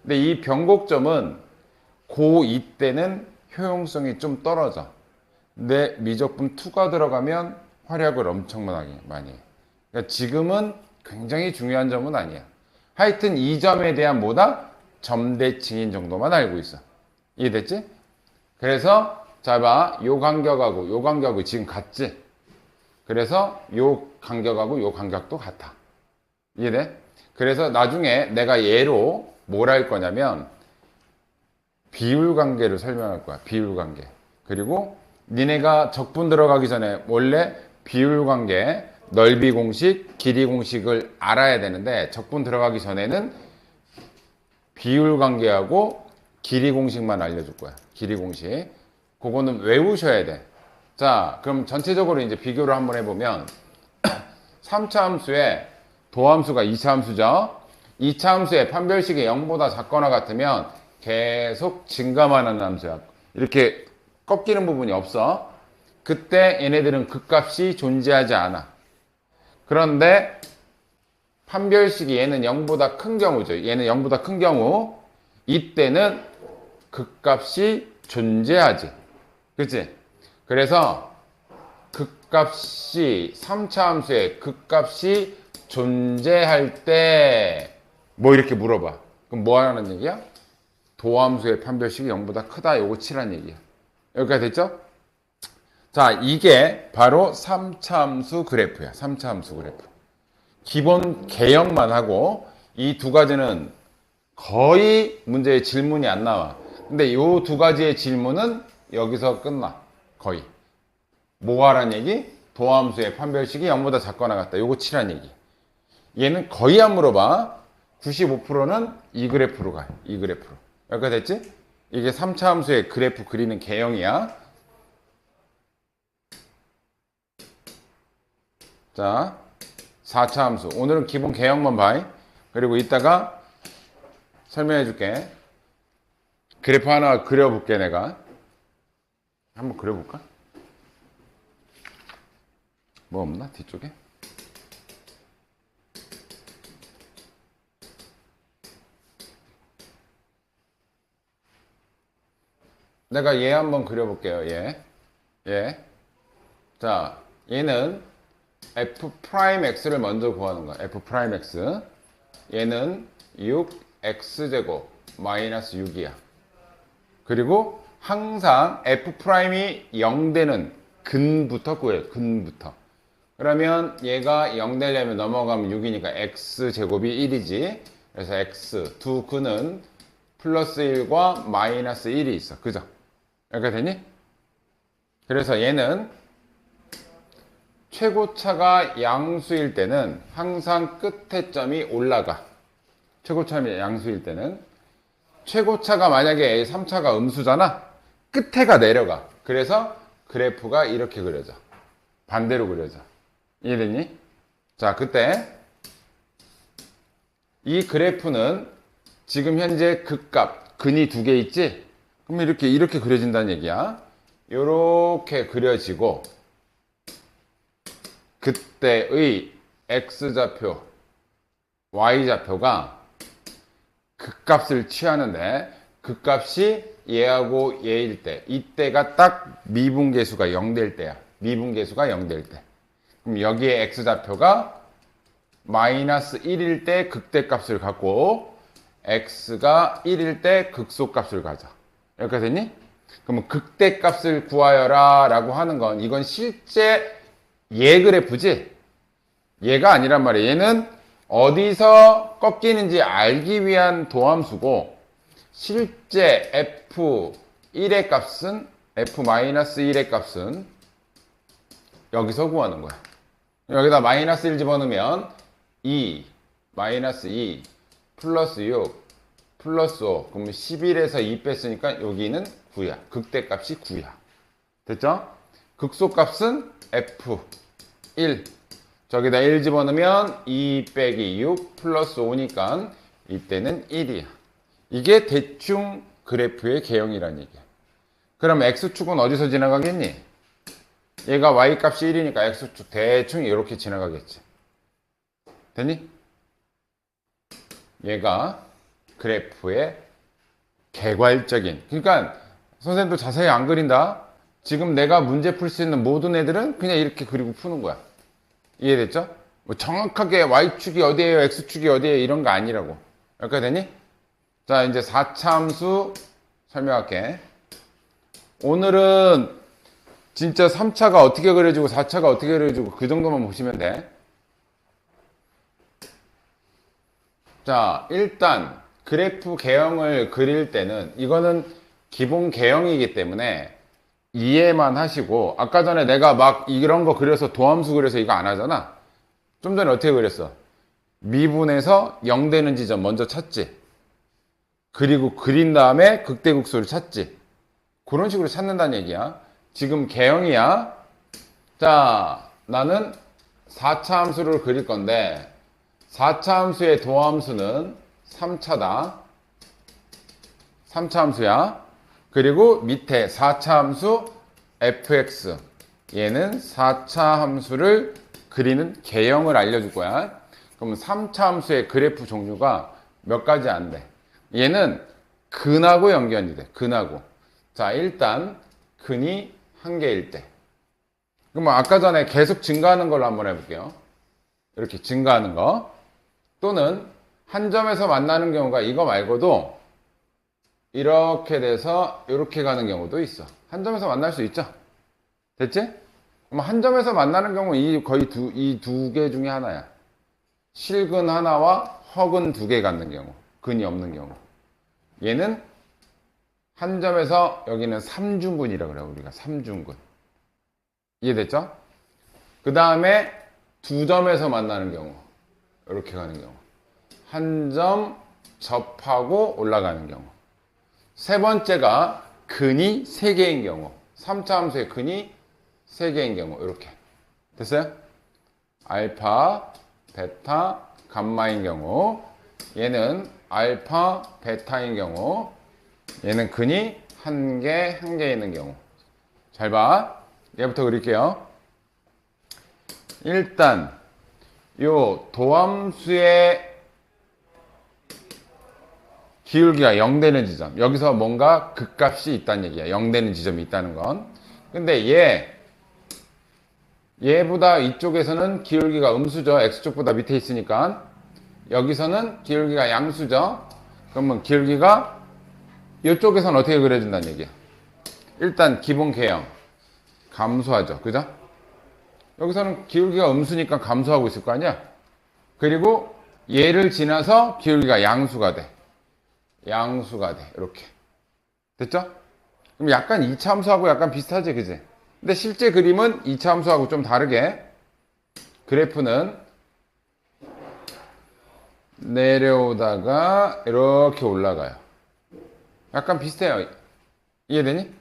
[SPEAKER 1] 근데 이 변곡점은 고2 때는 효용성이 좀 떨어져. 근데 미적분 2가 들어가면 활약을 엄청나게 많이 해. 그러니까 지금은 굉장히 중요한 점은 아니야. 하여튼 이 점에 대한 뭐다? 점대칭인 정도만 알고 있어. 이해됐지? 그래서 자 봐. 요 간격하고 요 간격이 지금 같지? 그래서 요 간격하고 요 간격도 같아. 이해돼? 그래서 나중에 내가 얘로 뭘 할 거냐면 비율 관계를 설명할 거야. 비율 관계. 그리고 니네가 적분 들어가기 전에 원래 비율 관계, 넓이 공식, 길이 공식을 알아야 되는데 적분 들어가기 전에는 비율 관계하고 길이 공식만 알려줄 거야. 길이 공식. 그거는 외우셔야 돼. 자, 그럼 전체적으로 이제 비교를 한번 해보면 3차 함수에 도함수가 2차 함수죠. 2차 함수의 판별식이 0보다 작거나 같으면 계속 증가만 하는 함수야. 이렇게 꺾이는 부분이 없어. 그때 얘네들은 극값이 존재하지 않아. 그런데 판별식이 얘는 0보다 큰 경우죠. 얘는 0보다 큰 경우 이때는 극값이 존재하지. 그치? 그래서 극값이 3차 함수에 극값이 존재할 때 뭐 이렇게 물어봐. 그럼 뭐 하라는 얘기야? 도함수의 판별식이 0보다 크다. 요거 치란 얘기야. 여기까지 됐죠? 자, 이게 바로 3차 함수 그래프야. 3차 함수 그래프. 기본 개형만 하고 이 두 가지는 거의 문제에 질문이 안 나와. 근데 요 두 가지의 질문은 여기서 끝나. 거의. 뭐 하란 얘기? 도함수의 판별식이 0보다 작거나 같다. 요거 치란 얘기. 얘는 거의 안 물어봐. 95%는 이 그래프로 가요. 이 그래프로. 여기까지 됐지? 이게 3차 함수의 그래프 그리는 개형이야. 자, 4차 함수. 오늘은 기본 개형만 봐. 그리고 이따가 설명해 줄게. 그래프 하나 그려볼게, 내가. 한번 그려볼까? 뭐 없나? 뒤쪽에? 내가 얘 한번 그려볼게요. 얘. 자, 얘는 f'x를 먼저 구하는 거야. f'x. 얘는 6x제곱 마이너스 6이야. 그리고 항상 f'이 0 되는 근부터 구해요. 근부터. 그러면 얘가 0 되려면 넘어가면 6이니까 x제곱이 1이지. 그래서 x 두 근은 플러스 1과 마이너스 1이 있어. 그죠? 여기가 되니? 그래서 얘는 최고차가 양수일 때는 항상 끝에 점이 올라가. 최고차가 양수일 때는. 최고차가 만약에 3차가 음수잖아. 끝에가 내려가. 그래서 그래프가 이렇게 그려져. 반대로 그려져. 이해됐니? 자, 그때 이 그래프는 지금 현재 극값, 근이 두 개 있지? 그럼 이렇게 그려진다는 얘기야. 요렇게 그려지고 그때의 x좌표, y좌표가 극값을 취하는데 극값이 얘하고 얘일 때 이때가 딱 미분계수가 0 될 때야. 미분계수가 0 될 때. 그럼 여기에 x좌표가 마이너스 1일 때 극대값을 갖고 x가 1일 때 극소값을 가져. 여기까지 됐니? 그러면 극대값을 구하여라 라고 하는 건 이건 실제 얘 그래프지? 얘가 아니란 말이야. 얘는 어디서 꺾이는지 알기 위한 도함수고 실제 f1의 값은 f-1의 값은 여기서 구하는 거야. 여기다 마이너스 1 집어넣으면 2, 마이너스 2, 플러스 6, 플러스 5. 그러면 11에서 2 뺐으니까 여기는 9야. 극대값이 9야. 됐죠? 극소값은 f1. 저기다 1 집어넣으면 2 빼기 6 플러스 5니까 이때는 1이야. 이게 대충 그래프의 개형이란 얘기야. 그럼 x축은 어디서 지나가겠니? 얘가 y값이 1이니까 x축 대충 이렇게 지나가겠지. 됐니? 얘가 그래프의 개괄적인, 그러니까 선생님도 자세히 안 그린다. 지금 내가 문제 풀 수 있는 모든 애들은 그냥 이렇게 그리고 푸는 거야. 이해됐죠? 뭐 정확하게 y축이 어디에요, x축이 어디에요 이런 거 아니라고. 여기까지 되니? 자, 이제 4차 함수 설명할게. 오늘은 진짜 3차가 어떻게 그려지고 4차가 어떻게 그려지고 그 정도만 보시면 돼. 자, 일단 그래프 개형을 그릴 때는 이거는 기본 개형이기 때문에 이해만 하시고, 아까 전에 내가 막 이런 거 그려서 도함수 그려서 이거 안 하잖아. 좀 전에 어떻게 그렸어? 미분에서 0 되는 지점 먼저 찾지. 그리고 그린 다음에 극대극소를 찾지. 그런 식으로 찾는다는 얘기야. 지금 개형이야. 자, 나는 4차 함수를 그릴 건데 4차 함수의 도함수는 3차다. 3차 함수야. 그리고 밑에 4차 함수 fx, 얘는 4차 함수를 그리는 개형을 알려줄 거야. 그러면 3차 함수의 그래프 종류가 몇 가지 안 돼. 얘는 근하고 연결이 돼. 근하고. 자, 일단 근이 한 개일 때. 그럼 아까 전에 계속 증가하는 걸로 한번 해볼게요. 이렇게 증가하는 거. 또는 한 점에서 만나는 경우가 이거 말고도 이렇게 돼서 이렇게 가는 경우도 있어. 한 점에서 만날 수 있죠? 됐지? 그럼 한 점에서 만나는 경우 거의 이 두 개 중에 하나야. 실근 하나와 허근 두 개 갖는 경우. 근이 없는 경우. 얘는 한 점에서, 여기는 삼중근이라고 그래요. 우리가 삼중근. 이해됐죠? 그 다음에 두 점에서 만나는 경우. 이렇게 가는 경우. 한 점 접하고 올라가는 경우. 세 번째가 근이 3개인 경우. 3차 함수의 근이 3개인 경우. 이렇게. 됐어요? 알파, 베타, 감마인 경우. 얘는 알파, 베타인 경우. 얘는 근이 한 개 있는 경우. 잘 봐. 얘부터 그릴게요. 일단 요 도함수의 기울기가 0 되는 지점, 여기서 뭔가 극값이 있다는 얘기야. 0 되는 지점이 있다는 건. 근데 얘보다 이쪽에서는 기울기가 음수죠. x쪽보다 밑에 있으니까. 여기서는 기울기가 양수죠. 그러면 기울기가 이쪽에서는 어떻게 그려진다는 얘기야. 일단 기본 개형 감소하죠. 그죠? 여기서는 기울기가 음수니까 감소하고 있을 거 아니야. 그리고 얘를 지나서 기울기가 양수가 돼. 양수가 돼. 이렇게. 됐죠? 그럼 약간 2차 함수하고 약간 비슷하지, 그지? 근데 실제 그림은 2차 함수하고 좀 다르게 그래프는 내려오다가 이렇게 올라가요. 약간 비슷해요. 이해되니?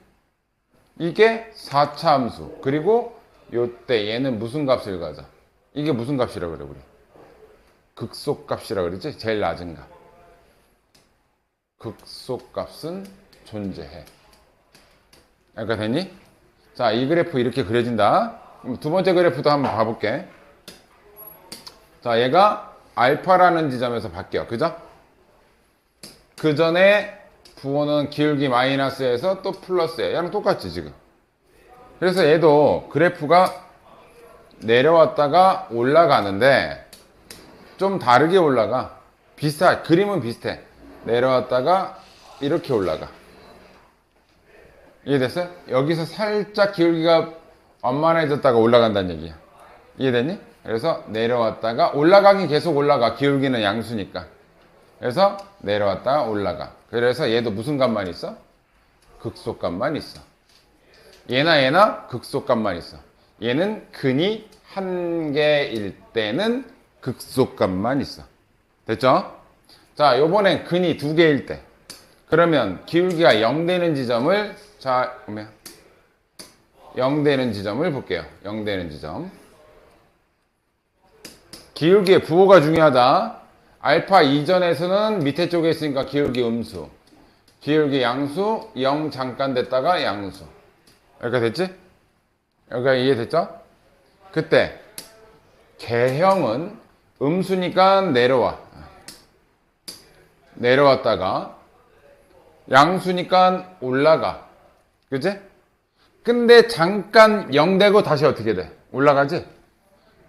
[SPEAKER 1] 이게 4차 함수. 그리고 요때 얘는 무슨 값을 가져? 이게 무슨 값이라고 그래, 우리? 극소값이라고 그러지? 제일 낮은 값. 극소값은 존재해. 약간 됐니? 자, 이 그래프 이렇게 그려진다. 그럼 두 번째 그래프도 한번 봐볼게. 자, 얘가 알파라는 지점에서 바뀌어. 그죠? 그 전에 부호는 기울기 마이너스에서 또 플러스에. 얘랑 똑같지, 지금. 그래서 얘도 그래프가 내려왔다가 올라가는데 좀 다르게 올라가. 그림은 비슷해. 내려왔다가 이렇게 올라가. 이해됐어요? 여기서 살짝 기울기가 완만해졌다가 올라간다는 얘기야. 이해됐니? 그래서 내려왔다가 올라가긴 계속 올라가. 기울기는 양수니까. 그래서 내려왔다가 올라가. 그래서 얘도 무슨 값만 있어? 극소값만 있어. 얘나 극소값만 있어. 얘는 근이 한 개일 때는 극소값만 있어. 됐죠? 자, 요번엔 근이 2개일 때. 그러면 기울기가 0 되는 지점을, 자, 보면 0 되는 지점을 볼게요. 0 되는 지점. 기울기의 부호가 중요하다. 알파 이전에서는 밑에 쪽에 있으니까 기울기 음수. 기울기 양수, 0 잠깐 됐다가 양수. 여기가 됐지? 여기가 이해됐죠? 그때 개형은 음수니까 내려왔다가 양수니까 올라가. 그치? 근데 잠깐 0 되고 다시 어떻게 돼? 올라가지?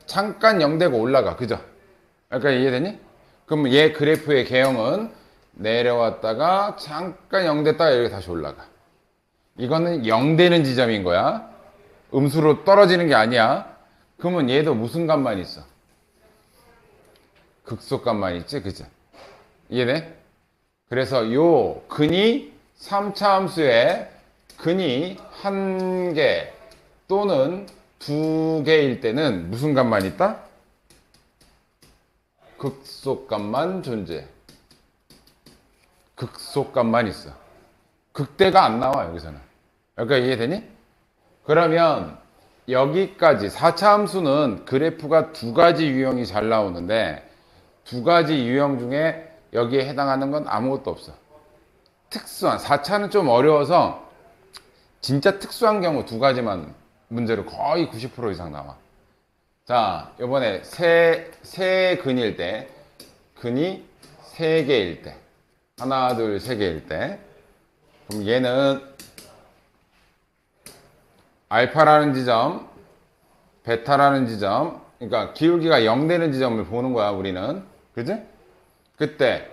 [SPEAKER 1] 잠깐 0 되고 올라가. 그죠? 여기까지 이해되니? 그럼 얘 그래프의 개형은 내려왔다가 잠깐 0 됐다가 여기 다시 올라가. 이거는 0 되는 지점인 거야. 음수로 떨어지는 게 아니야. 그러면 얘도 무슨 값만 있어? 극소값만 있지, 그죠? 이해돼? 그래서 요 근이 3차 함수의 근이 1개 또는 2개일 때는 무슨 값만 있다? 극소값만 존재해. 극소값만 있어. 극대가 안 나와, 여기서는. 여기까지 이해되니? 그러면 여기까지 4차 함수는 그래프가 2가지 유형이 잘 나오는데 2가지 유형 중에 여기에 해당하는 건 아무것도 없어. 특수한 4차는 좀 어려워서 진짜 특수한 경우 2가지만 문제로 거의 90% 이상 나와. 자, 이번에 세 근일 때, 근이 3개일 때, 하나, 둘, 3개일 때, 그럼 얘는 알파라는 지점, 베타라는 지점, 그러니까 기울기가 0 되는 지점을 보는 거야, 우리는. 그지? 그때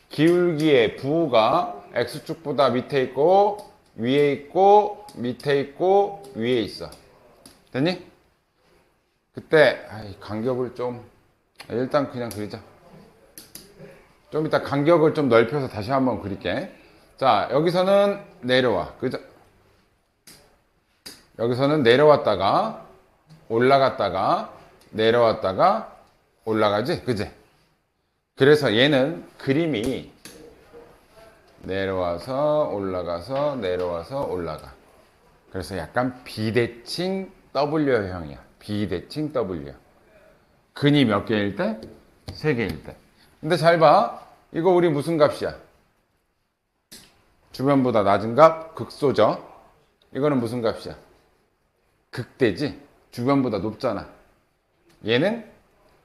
[SPEAKER 1] 기울기의 부호가 x축보다 밑에 있고, 위에 있고, 밑에 있고, 위에 있어. 됐니? 그때 간격을 좀 일단 그냥 그리자. 좀 이따 간격을 좀 넓혀서 다시 한번 그릴게. 자, 여기서는 내려와. 그죠? 여기서는 내려왔다가 올라갔다가 내려왔다가 올라가지? 그지? 그래서 얘는 그림이 내려와서 올라가서 내려와서 올라가. 그래서 약간 비대칭 W형이야. 비대칭 W. 근이 몇 개일 때? 3개일 때. 근데 잘 봐. 이거 우리 무슨 값이야? 주변보다 낮은 값? 극소죠? 이거는 무슨 값이야? 극대지? 주변보다 높잖아. 얘는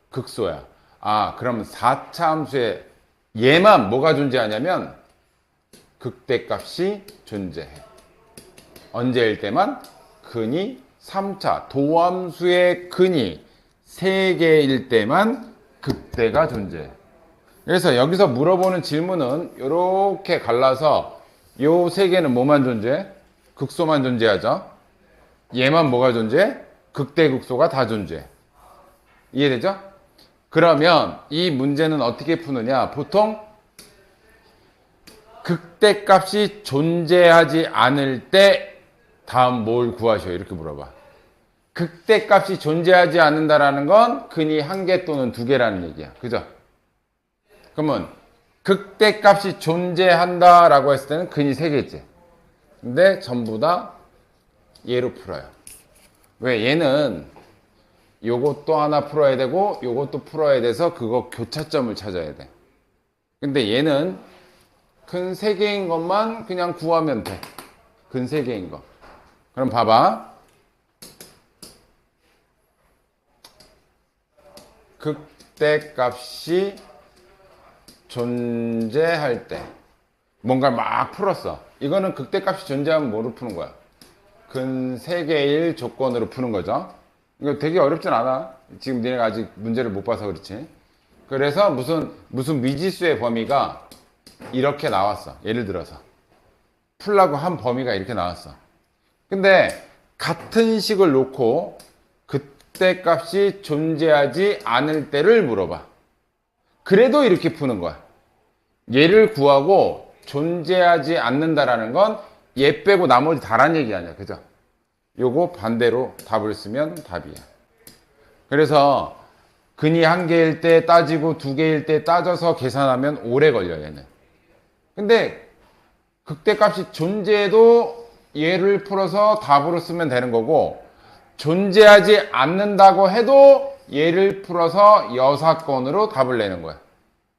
[SPEAKER 1] 극소야. 아, 그럼 4차 함수에 얘만 뭐가 존재하냐면 극대값이 존재해. 언제일 때만? 근이 3차 도함수의 근이 3개일 때만 극대가 존재해. 그래서 여기서 물어보는 질문은 이렇게 갈라서 요 3개는 뭐만 존재해? 극소만 존재하죠. 얘만 뭐가 존재해? 극대 극소가 다 존재해. 이해되죠? 그러면 이 문제는 어떻게 푸느냐? 보통 극대값이 존재하지 않을 때 다음 뭘 구하셔? 이렇게 물어봐. 극대값이 존재하지 않는다라는 건 근이 1개 또는 2개라는 얘기야. 그죠? 그러면 극대값이 존재한다라고 했을 때는 근이 3개지. 근데 전부 다 얘로 풀어요. 왜? 얘는 요것도 하나 풀어야 되고 요것도 풀어야 돼서 그거 교차점을 찾아야 돼. 근데 얘는 근 3개인 것만 그냥 구하면 돼. 근 3개인 거. 그럼 봐봐. 극대값이 존재할 때 뭔가 막 풀었어. 이거는 극대값이 존재하면 뭐로 푸는 거야? 근 3개일 조건으로 푸는 거죠. 이거 되게 어렵진 않아. 지금 니네가 아직 문제를 못 봐서 그렇지. 그래서 무슨 미지수의 범위가 이렇게 나왔어. 예를 들어서 풀라고 한 범위가 이렇게 나왔어. 근데 같은 식을 놓고 극대값이 존재하지 않을 때를 물어봐. 그래도 이렇게 푸는 거야. 얘를 구하고 존재하지 않는다라는 건 얘 빼고 나머지 다란 얘기 아니야. 그죠? 요거 반대로 답을 쓰면 답이야. 그래서 근이 1개일 때 따지고 2개일 때 따져서 계산하면 오래 걸려, 얘는. 근데 극대값이 존재해도 얘를 풀어서 답으로 쓰면 되는 거고, 존재하지 않는다고 해도 얘를 풀어서 여사건으로 답을 내는 거야.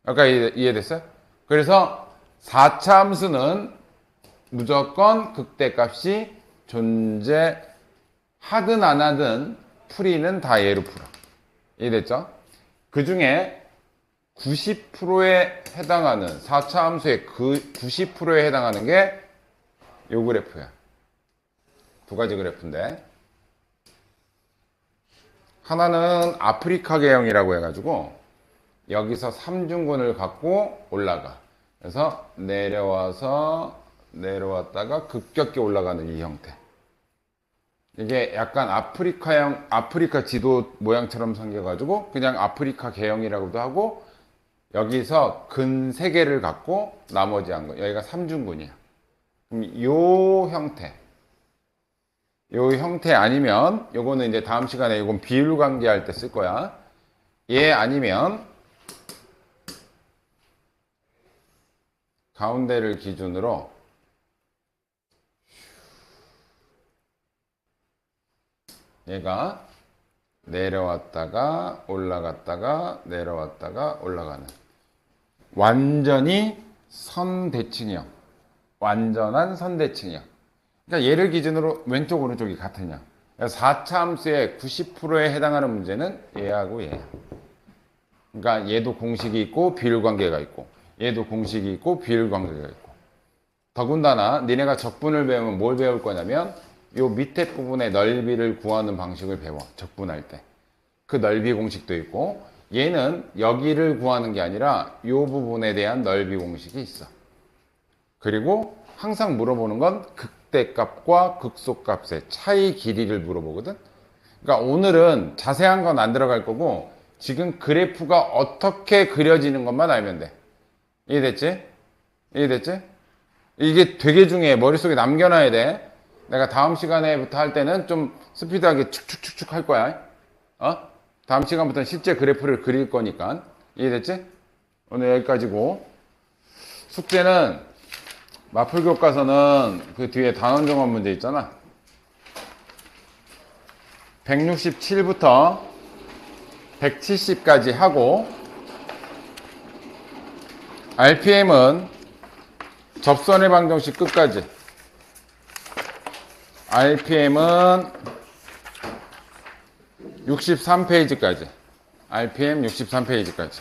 [SPEAKER 1] 아까 이해됐어요? 그래서 4차 함수는 무조건 극대값이 존재하든 안 하든 풀이는 다 얘로 풀어. 이해됐죠? 그 중에 90%에 해당하는 4차 함수의 그 90%에 해당하는 게 요 그래프야. 두 가지 그래프인데 하나는 아프리카 계형이라고 해가지고 여기서 삼중근을 갖고 올라가. 그래서 내려왔다가 급격히 올라가는 이 형태. 이게 약간 아프리카 지도 모양처럼 생겨가지고 그냥 아프리카 계형이라고도 하고, 여기서 근 3개를 갖고 나머지 한 거, 여기가 삼중근이야. 그럼 요 형태 아니면 요거는 이제 다음 시간에 이건 비율 관계할 때 쓸 거야. 얘 아니면 가운데를 기준으로 얘가 내려왔다가 올라갔다가 내려왔다가 올라가는 완전히 선대칭형, 완전한 선대칭형. 그러니까 얘를 기준으로 왼쪽 오른쪽이 같으냐. 4차 함수의 90%에 해당하는 문제는 얘하고 얘야. 그러니까 얘도 공식이 있고 비율 관계가 있고, 얘도 공식이 있고 비율 관계가 있고. 더군다나 니네가 적분을 배우면 뭘 배울 거냐면 요 밑에 부분의 넓이를 구하는 방식을 배워. 적분할 때 그 넓이 공식도 있고, 얘는 여기를 구하는 게 아니라 요 부분에 대한 넓이 공식이 있어. 그리고 항상 물어보는 건 극대값과 극소값의 차이 길이를 물어보거든. 그러니까 오늘은 자세한 건 안 들어갈 거고 지금 그래프가 어떻게 그려지는 것만 알면 돼. 이해됐지? 이해됐지? 이게 되게 중요해. 머릿속에 남겨놔야 돼. 내가 다음 시간에부터 할 때는 좀 스피드하게 축축축축 할 거야. 다음 시간부터는 실제 그래프를 그릴 거니까. 이해됐지? 오늘 여기까지고. 숙제는 마풀 교과서는 그 뒤에 단원 정원 문제 있잖아. 167부터 170까지 하고, RPM은 접선의 방정식 끝까지. RPM은 63페이지까지. RPM 63페이지까지.